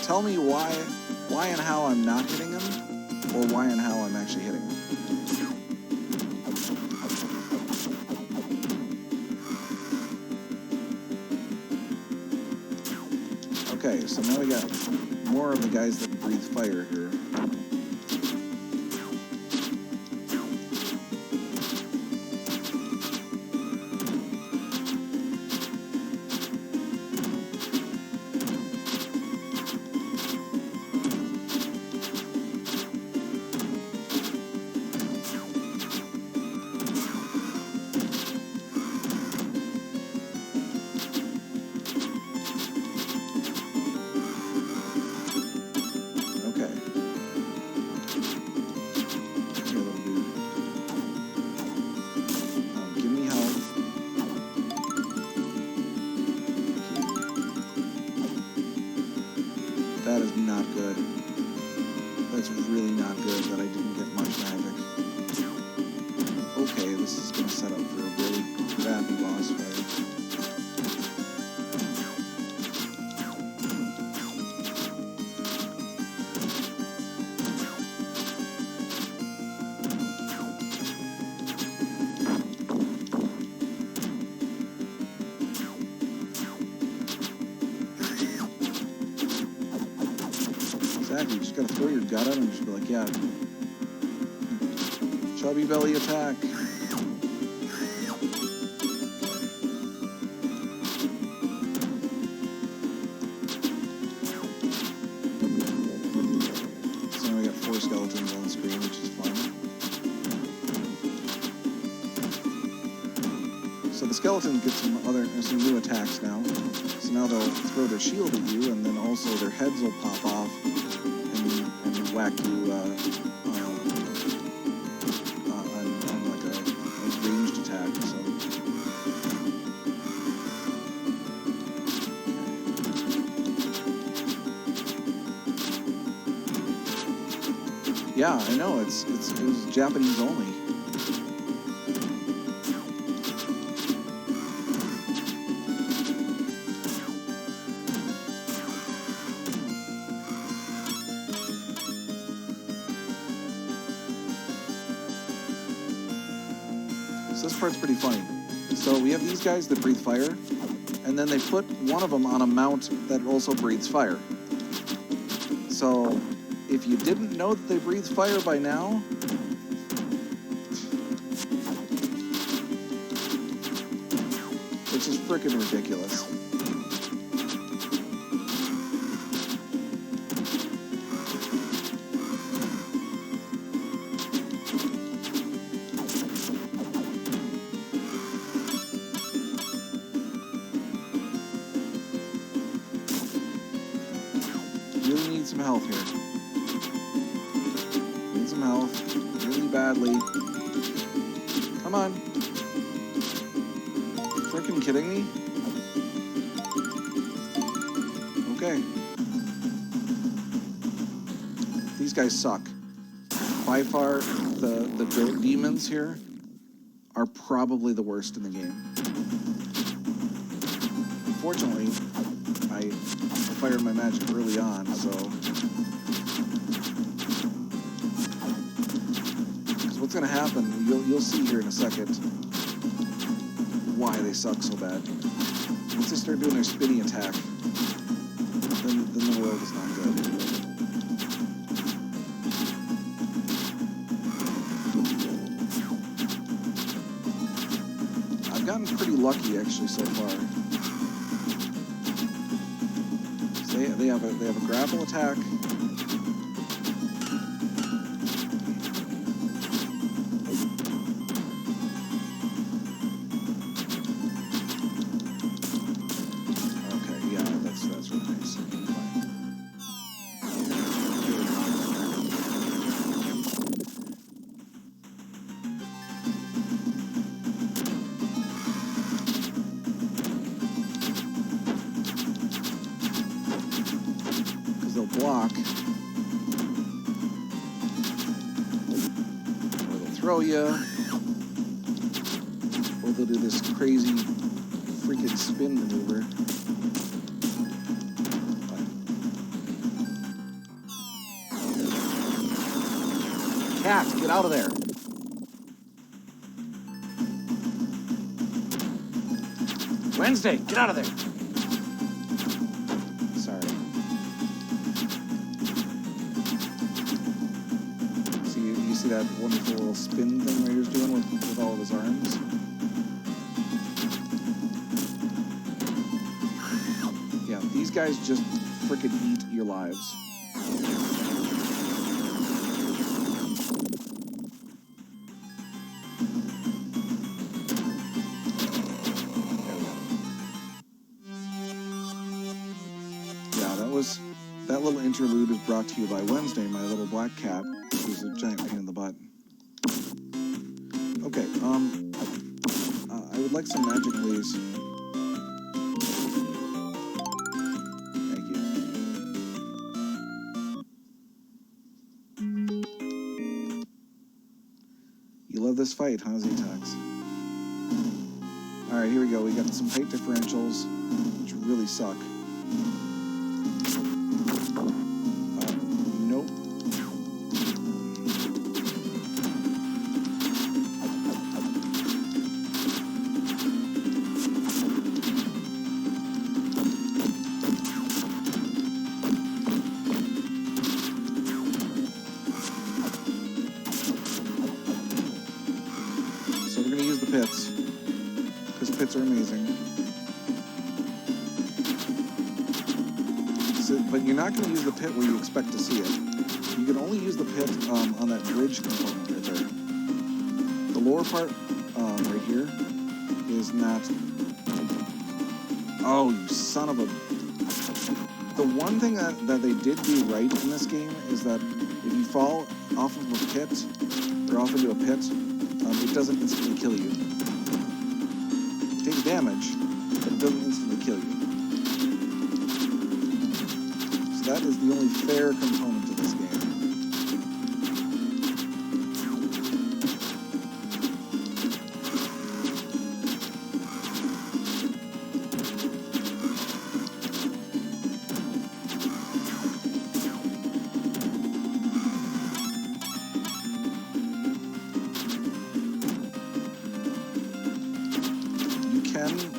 Tell me why and how I'm not hitting him, or why and how I'm actually hitting him. Okay, so now we got more of the guys that breathe fire here. That is not good. That's really not good that I didn't get much magic. Okay, this is going to set up for a really crappy boss fight. You just gotta throw your gut at him and just be like, yeah. Chubby belly attack. So now we got 4 skeletons on the screen, which is fun. So the skeletons get some new attacks now. So now they'll throw their shield at you, and then also their heads will pop off and whack you on like a ranged attack. So yeah, I know it was Japanese only. So this part's pretty funny. So we have these guys that breathe fire, and then they put one of them on a mount that also breathes fire. So if you didn't know that they breathe fire by now, it's just freaking ridiculous. Really need some health here. Need some health. Really badly. Come on. Freaking kidding me? Okay. These guys suck. By far, the goat demons here are probably the worst in the game. Unfortunately, I fired my magic early on, so because what's gonna happen, you'll see here in a second why they suck so bad. Once they start doing their spinny attack, then the world is not good. I've gotten pretty lucky actually so far. They have a grapple attack. Okay, yeah, that's really nice. Block, or they'll throw you, or they'll do this crazy freaking spin maneuver. Cat, get out of there! Wednesday, get out of there! See that wonderful little spin thing Raider's doing with all of his arms? Yeah, these guys just freaking eat your lives. Yeah, that little interlude is brought to you by Wednesday, my little black cat, who's a giant pain in the butt. Okay, I would like some magic, please. Thank you. You love this fight, huh, Z-Tax? Alright, here we go. We got some height differentials, which really suck. Nope. pits, because pits are amazing. So, but you're not going to use the pit where you expect to see it. You can only use the pit on that bridge component right there. The lower part right here is not... Oh, you son of a... The one thing that they did do right in this game is that if you fall off of a pit, or off into a pit, it doesn't instantly kill you. It takes damage, but it doesn't instantly kill you. So that is the only fair component to this game.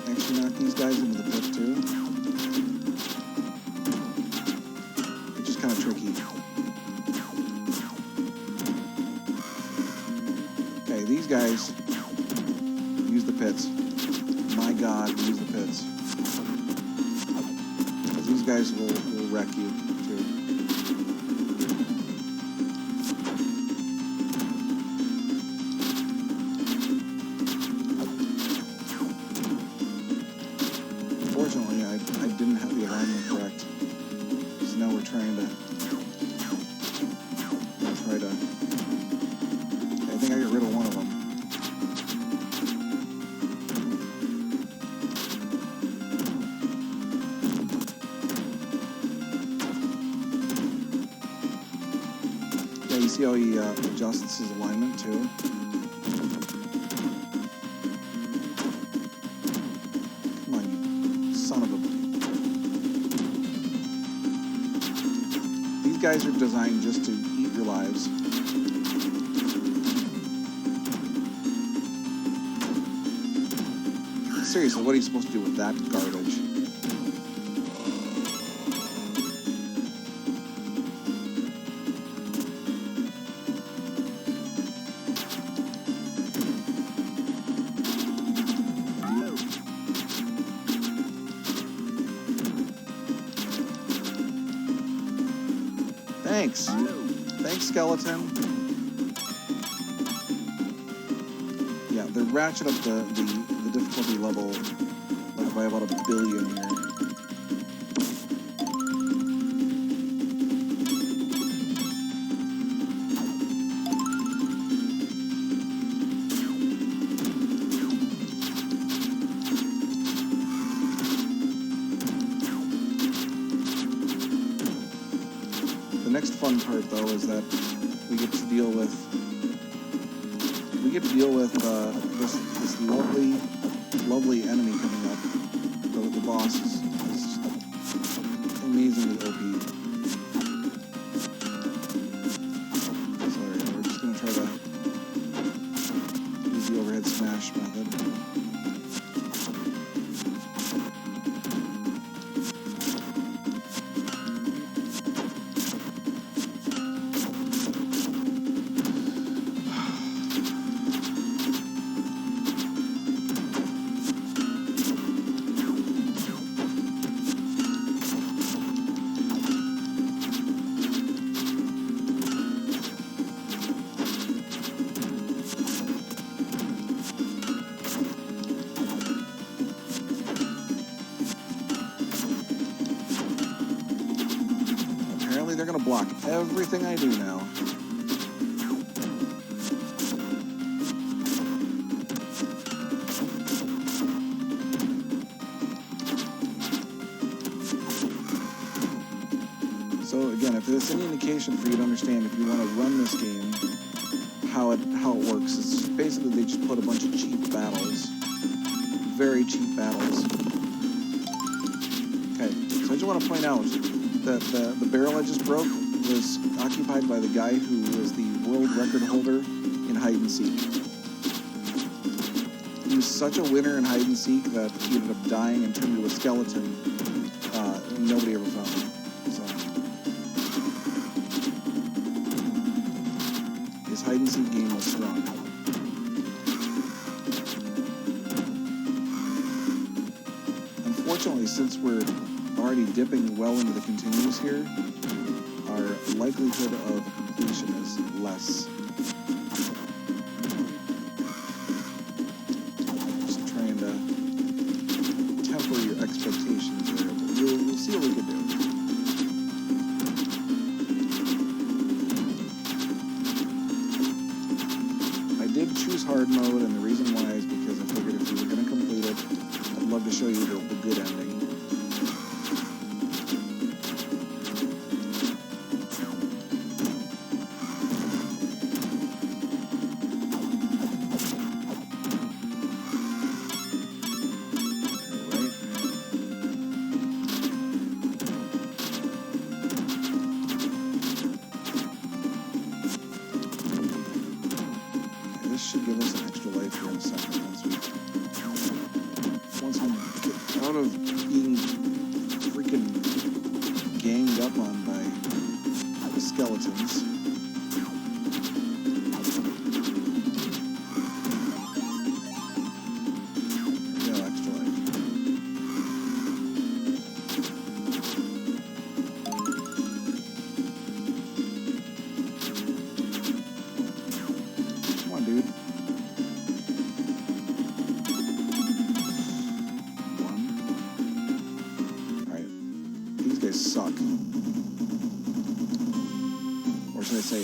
Actually knock these guys into the pit too. It's just kind of tricky. Okay, these guys use the pits. My God, use the pits. Because these guys will wreck you too. Unfortunately, I didn't have the alignment correct. So now we're trying to... Okay, I think I got rid of one of them. Yeah, you see how he adjusts his alignment too? Son of a... These guys are designed just to eat your lives. Seriously, what are you supposed to do with that garbage? Thanks. Thanks, skeleton. Yeah, they ratchet up the difficulty level like by about 1 billion here. The next fun part, though, is that we get to deal with this lovely enemy coming up. The boss is amazingly OP. Sorry, we're just gonna try to use the overhead smash method. They're gonna block everything I do now. So again, if there's any indication for you to understand, if you want to run this game, how it works, it's basically they just put a bunch of cheap battles, very cheap battles. Okay, so I just want to point out that the barrel I just broke was occupied by the guy who was the world record holder in hide and seek. He was such a winner in hide and seek that he ended up dying and turned into a skeleton. Nobody ever found him. So his hide and seek game was strong. since we're already dipping well into the continues here, our likelihood of completion is less. Just trying to temper your expectations there, but we'll see what we can do. I did choose hard mode, and the reason why is because I figured if we were going to complete it, I'd love to show you the good ending. Should give us an extra life here in a second once we get out of being freaking ganged up on by the skeletons. Yeah, extra life. Come on, dude. Suck. Or should I say,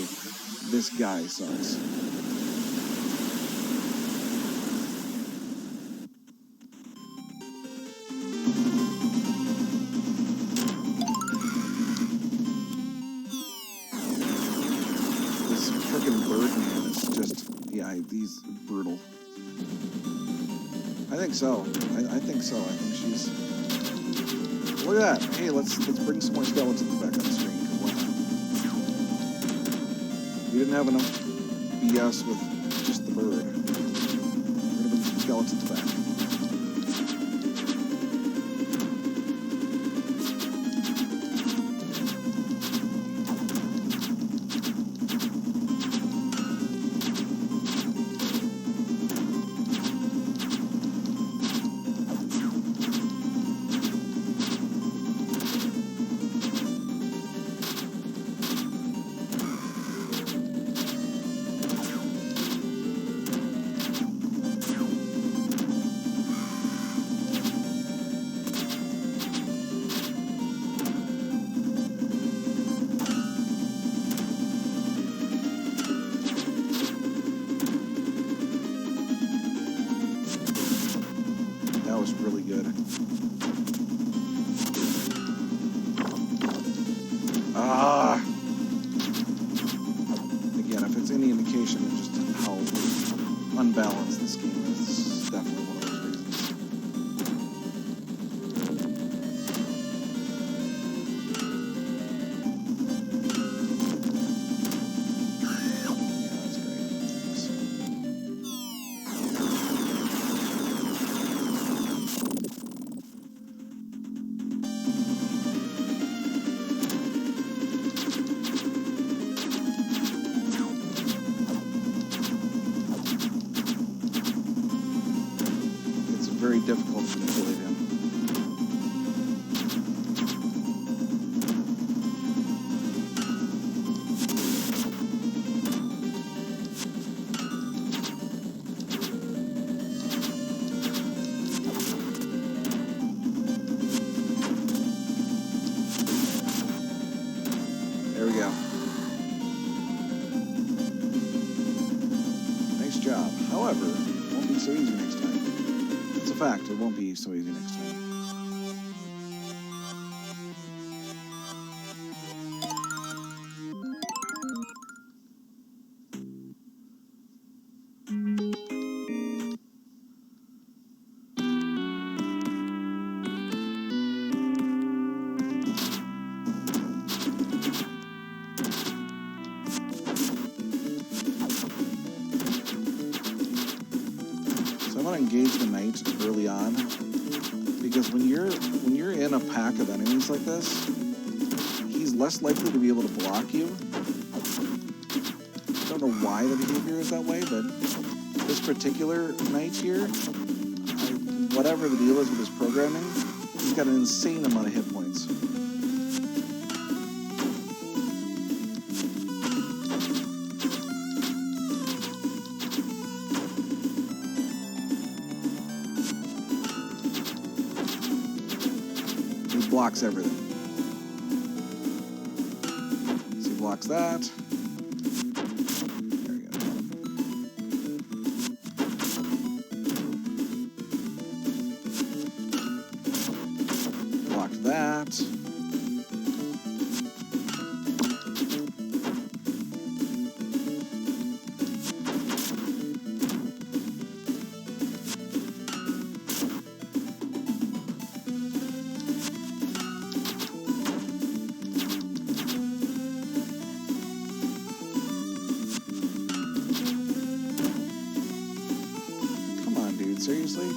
this guy sucks. This frickin' bird man is just, yeah, he's brutal. I think so. I think so. I think she's... Look at that. Hey, let's bring some more skeletons back on the screen, because why not? We didn't have enough BS with just the bird. We're going to bring some skeletons back. That was really good. Again, if it's any indication of just how unbalanced this game is, this is definitely one of those reasons. Yeah, that's great. Very difficult to manipulate him. There we go. Nice job. However, it won't be so easy next time. It's a fact, it won't be so easy next time. So I want to engage the knight early on, because when you're in a pack of enemies like this, he's less likely to be able to block you. I don't know why the behavior is that way, but this particular knight here, whatever the deal is with his programming, he's got an insane amount of hit points. He blocks everything. So he blocks that. There we go. Block that. Seriously?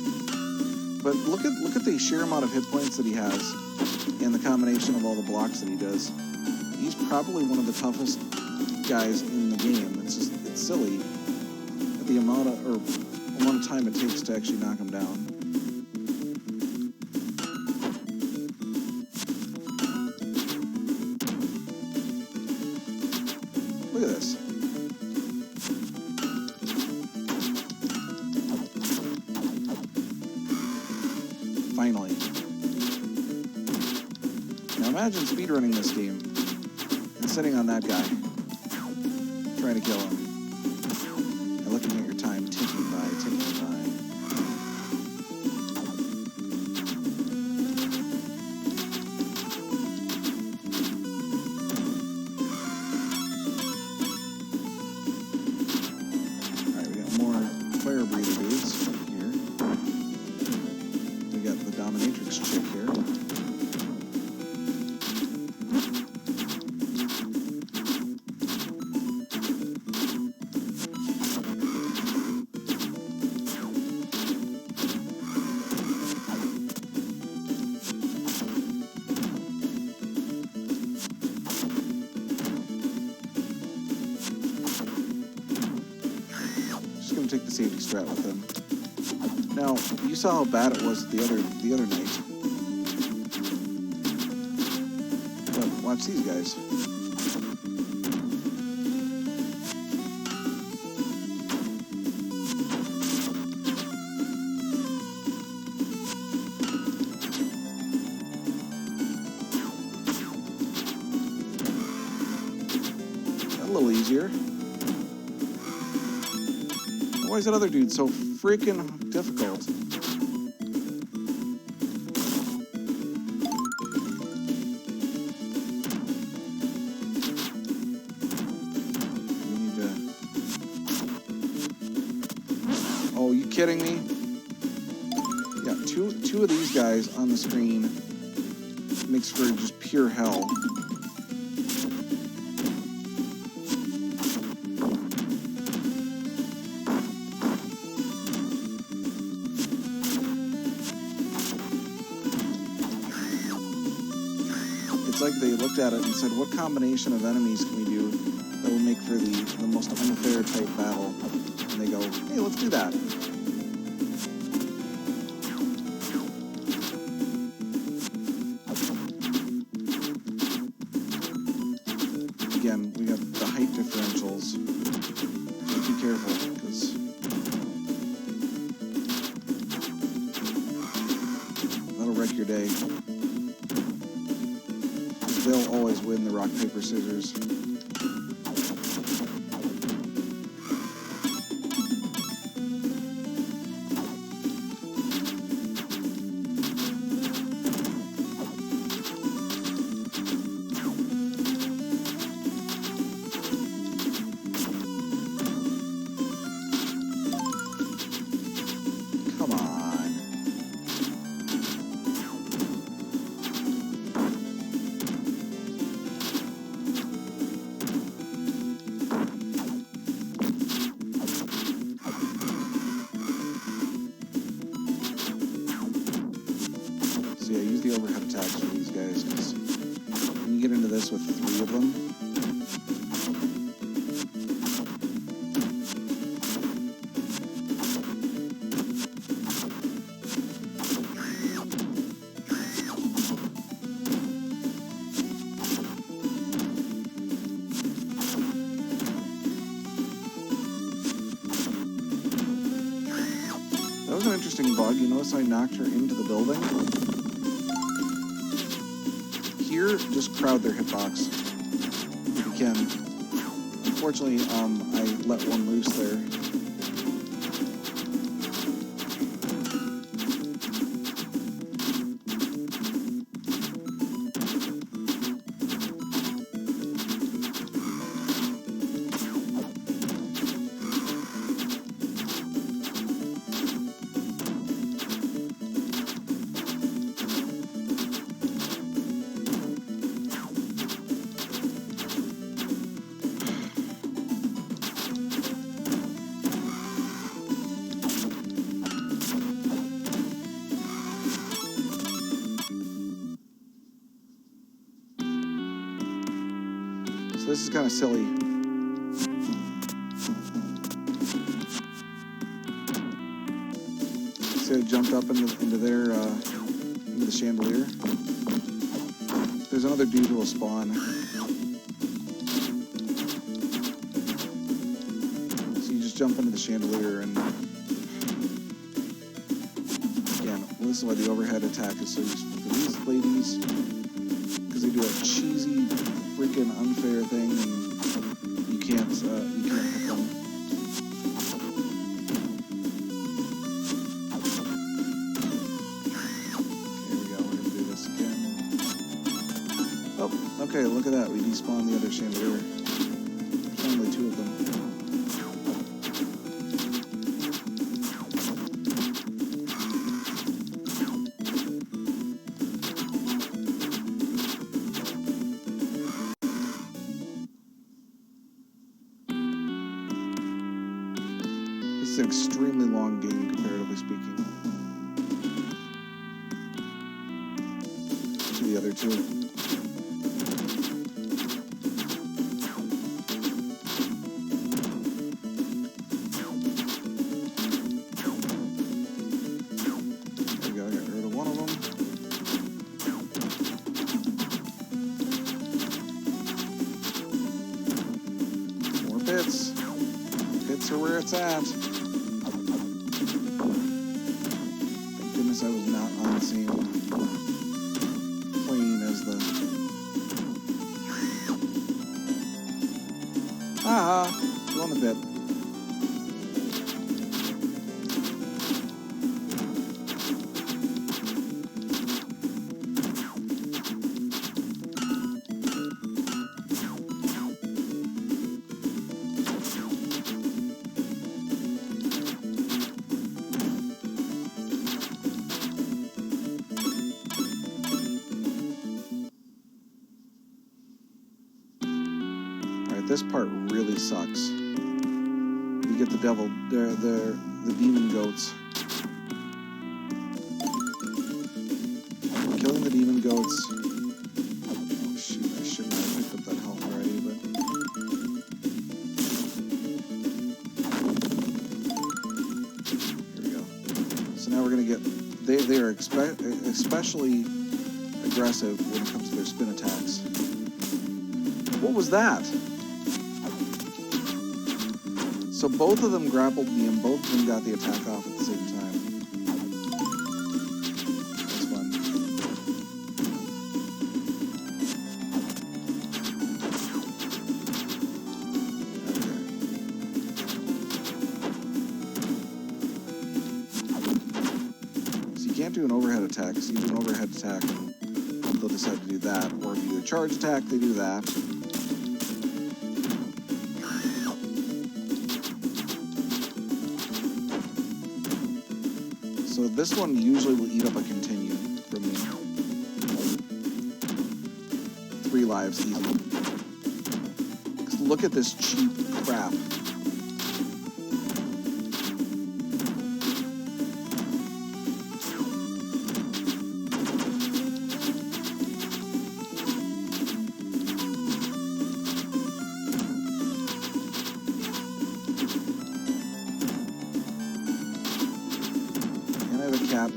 But look at the sheer amount of hit points that he has and the combination of all the blocks that he does. He's probably one of the toughest guys in the game. It's silly at the amount of time it takes to actually knock him down. Look at this. Finally. Now imagine speedrunning this game and sitting on that guy, trying to kill him, and looking at your time ticking by, ticking by. Alright, we got more fire breather dudes here. We got the dominatrix chick here. Just gonna take the safety strat with him. Now, you saw how bad it was the other night. But watch these guys. A little easier. Why is that other dude so freaking difficult? We need to... Oh, you kidding me? Yeah, two of these guys on the screen makes for just pure hell. It's like they looked at it and said, what combination of enemies can we do that will make for the most unfair type battle? And they go, hey, let's do that. Again, we got the height differentials. So be careful, because that'll wreck your day. They'll always win the rock, paper, scissors. Come on. was an interesting bug. You notice I knocked her into the building? Here, just crowd their hitbox if you can. Unfortunately, I let one loose there. So this is kind of silly. See, I jumped up into the chandelier. There's another dude who will spawn. So you just jump into the chandelier, and again, well, this is why the overhead attack is so useful for these ladies, because they do a cheesy, freaking unfair thing, and you can't hit them. Here we go. We're gonna do this again. Oh, okay. Look at that. We despawned the other chandelier. There's only two of them. It's an extremely long game, comparatively speaking, to the other two. There we go, I got rid of one of them. More bits. Bits are where it's at. I was not on the same plane as the... Still on the bit. This part really sucks. You get the devil, the demon goats. Killing the demon goats. Oh shoot, I shouldn't have picked up that health already, but... Here we go. So now we're gonna get... They are especially aggressive when it comes to their spin attacks. What was that? So both of them grappled me, and both of them got the attack off at the same time. That's fun. Okay. So you can't do an overhead attack. So you do an overhead attack, and they'll decide to do that. Or if you do a charge attack, they do that. So this one usually will eat up a continue from me. 3 lives easy. Look at this cheap crap. Cat.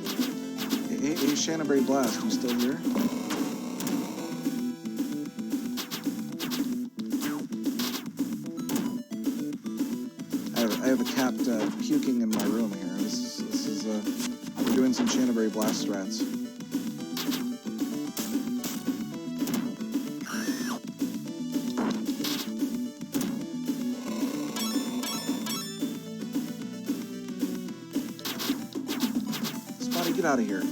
Hey, Shannonberry Blast, you still here? I I have a cat puking in my room here. We're doing some Chanterbury Blast strats. Spotty, get out of here.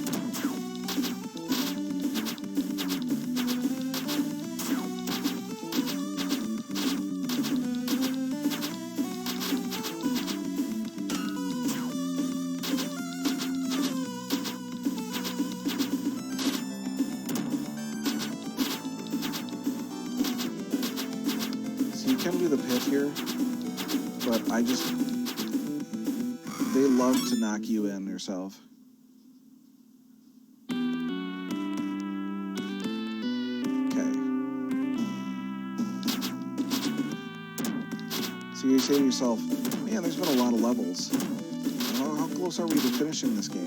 You can do the pit here, but they love to knock you in yourself. Okay. So you say to yourself, man, there's been a lot of levels. How close are we to finishing this game?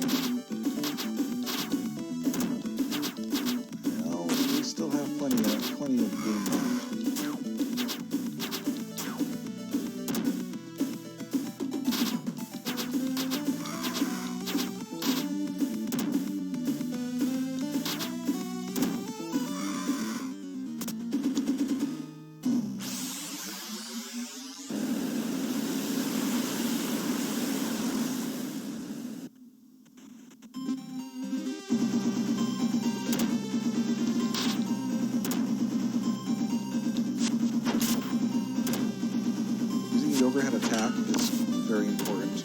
Well, we still have plenty of game left. Overhead attack is very important.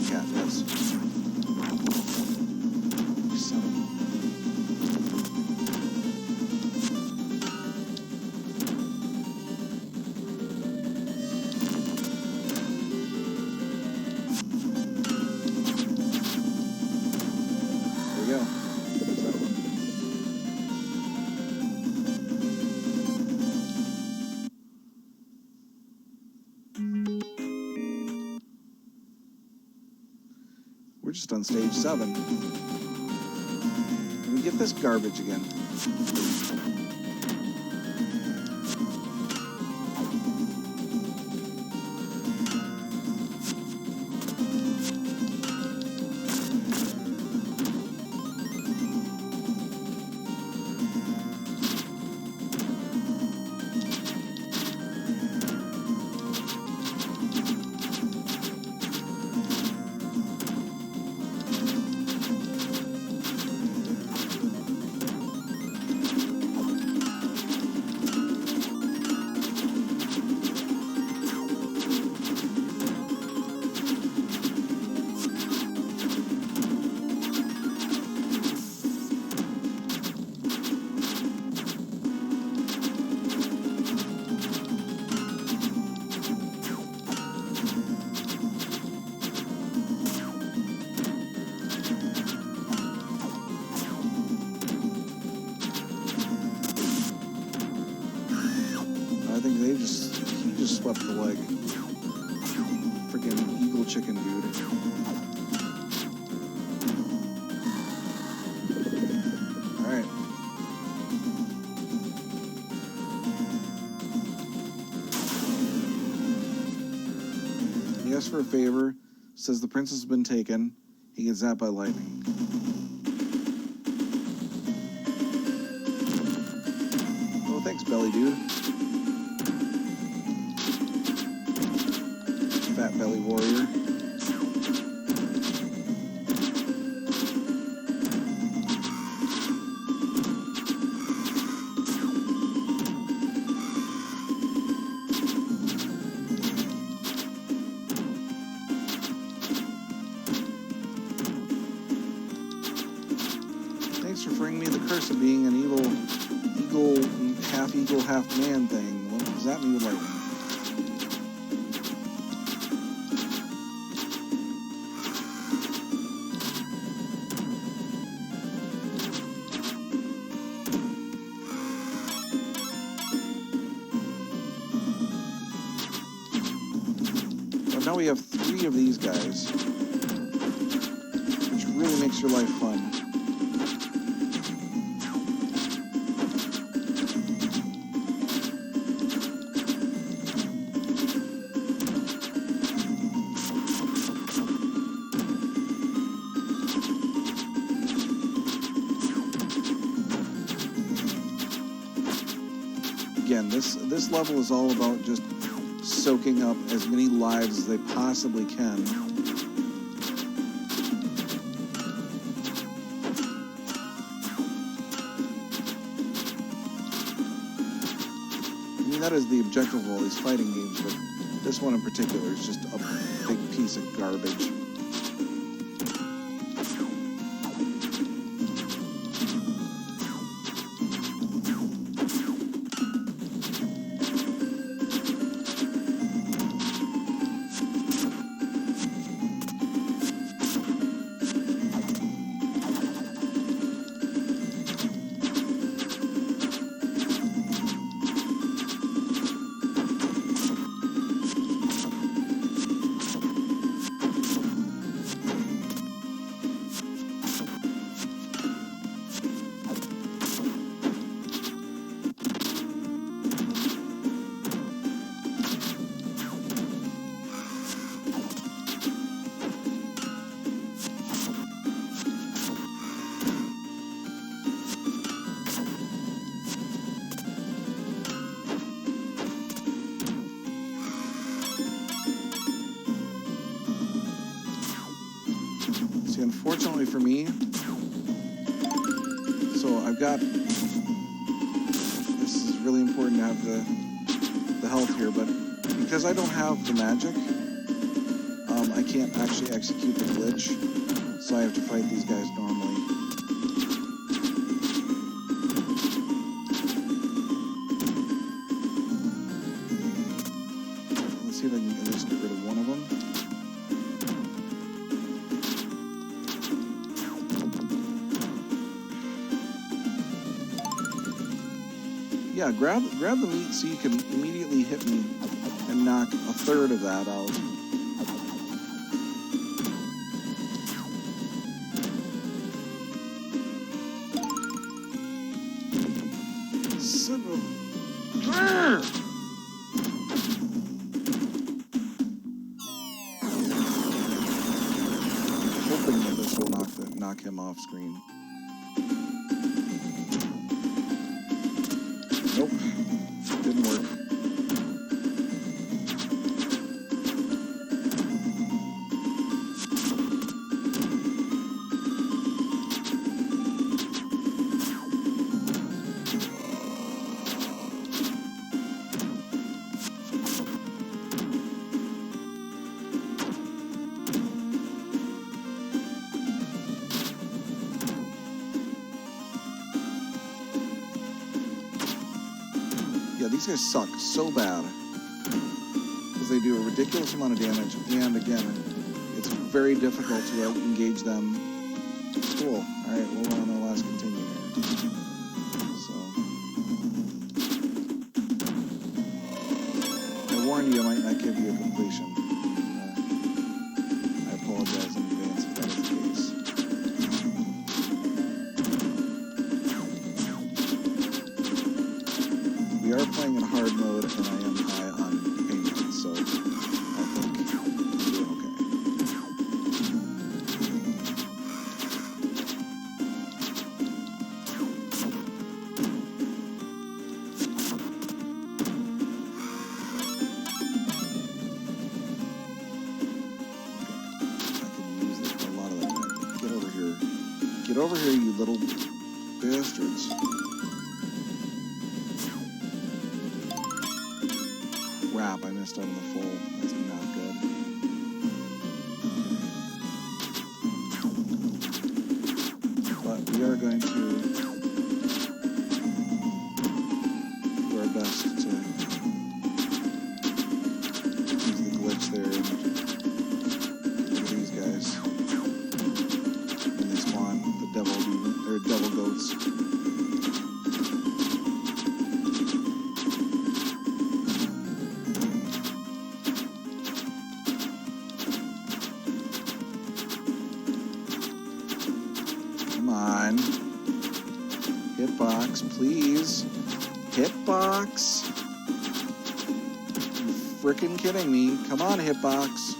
Cat, yes. Son of There we go. We're just on stage 7. Can we get this garbage again? He just swept the leg. Freaking eagle chicken dude. Alright. He asks for a favor, says the princess has been taken. He gets zapped by lightning. Oh, thanks, belly dude. Fat belly warrior. Thanks for freeing me the curse of being an eagle, half man thing. What does that mean with lightning? now we have 3 of these guys, which really makes your life fun. Again, this level is all about just soaking up as many lives as they possibly can. I mean, that is the objective of all these fighting games, but this one in particular is just a big piece of garbage. See, unfortunately for me, so I've got, this is really important to have the health here, but because I don't have the magic, I can't actually execute the glitch, so I have to fight these guys normally. Let's see if I can at least get rid of one of them. Yeah, grab the meat so you can immediately hit me and knock a third of that out. Son of hoping that this will knock him off screen. Nope, didn't work. Yeah, these guys suck so bad because they do a ridiculous amount of damage, and again, it's very difficult to engage them. Cool. All right, we're on our last continue here. So I warned you, I might not give you a completion. I apologize in advance if that is the case. We are playing in hard mode, and I am high on pain, so I think I'm doing okay. I can use a lot of that. Get over here. Get over here, you little bastards. Crap, I missed out on the full. That's not good. But we are going to do our best to use the glitch there and look at these guys. When they spawn, the devil goats. Hitbox, please. Hitbox. You frickin' kidding me? Come on, Hitbox.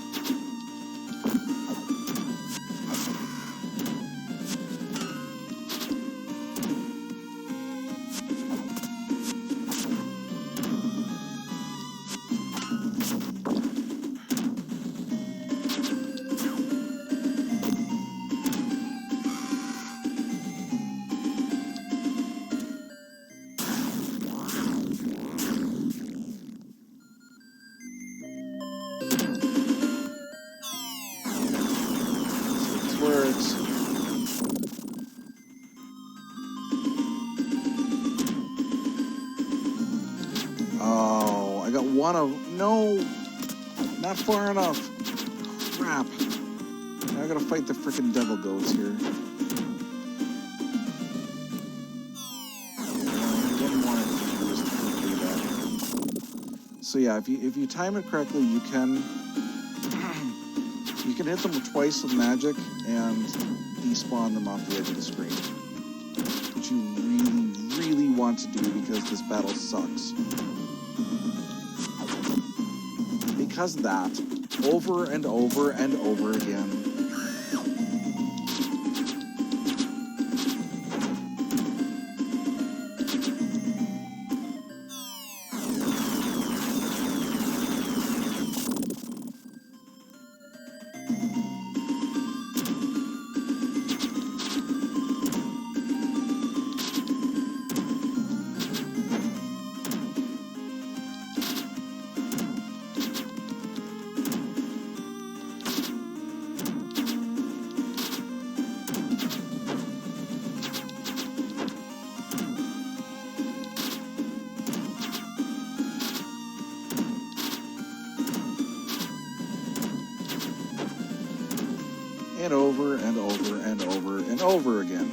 Works. Oh, I got one of... No! Not far enough. Crap. Now I gotta fight the frickin' devil goats here. I didn't want to use that. So yeah, if you time it correctly, you can hit them twice with magic and despawn them off the edge of the screen. Which you really, really want to do because this battle sucks. Because of that, over and over and over again. And over and over and over and over again.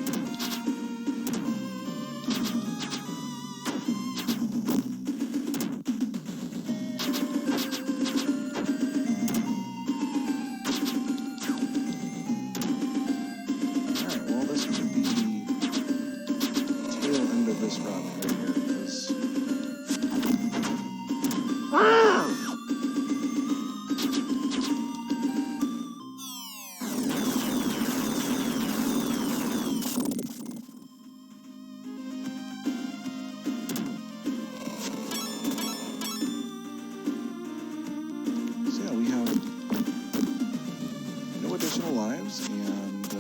Alright, well this could be the tail end of this run right here, because... lives and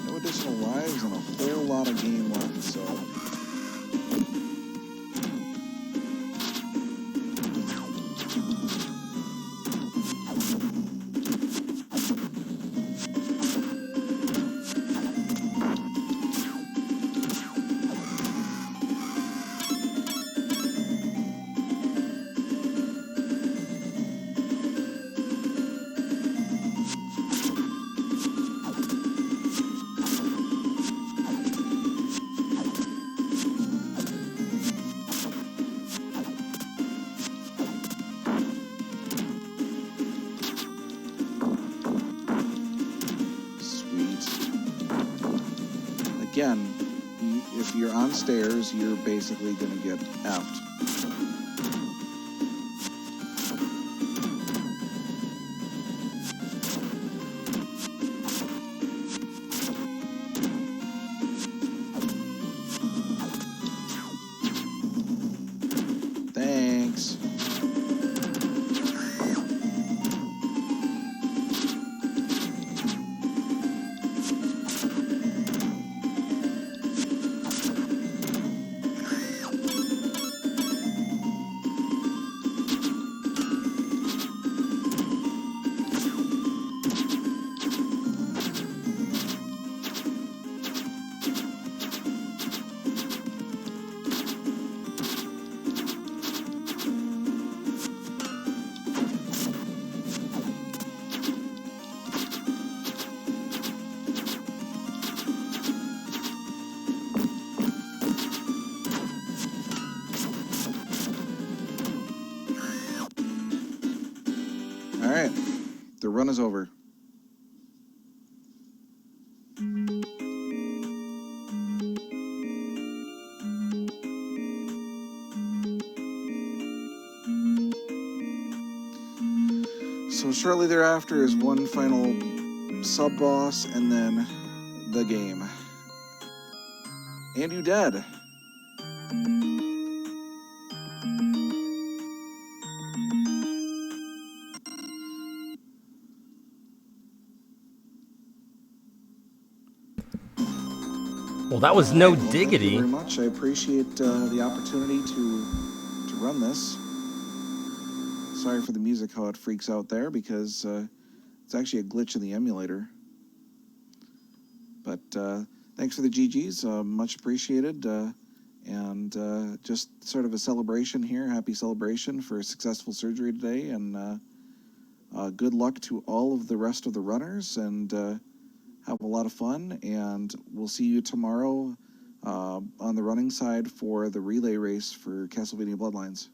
no additional lives and a whole lot of game left, so again, if you're on stairs, you're basically going to get effed. Thanks. All right, the run is over. So shortly thereafter is one final sub-boss, and then the game. And you dead. Well, that was no Well, thank you diggity. very much. I appreciate the opportunity to run this. Sorry for the music, how it freaks out there, because it's actually a glitch in the emulator. But thanks for the GGs, much appreciated. And just sort of a celebration here, happy celebration for a successful surgery today, and good luck to all of the rest of the runners, and have a lot of fun, and we'll see you tomorrow on the running side for the relay race for Castlevania Bloodlines.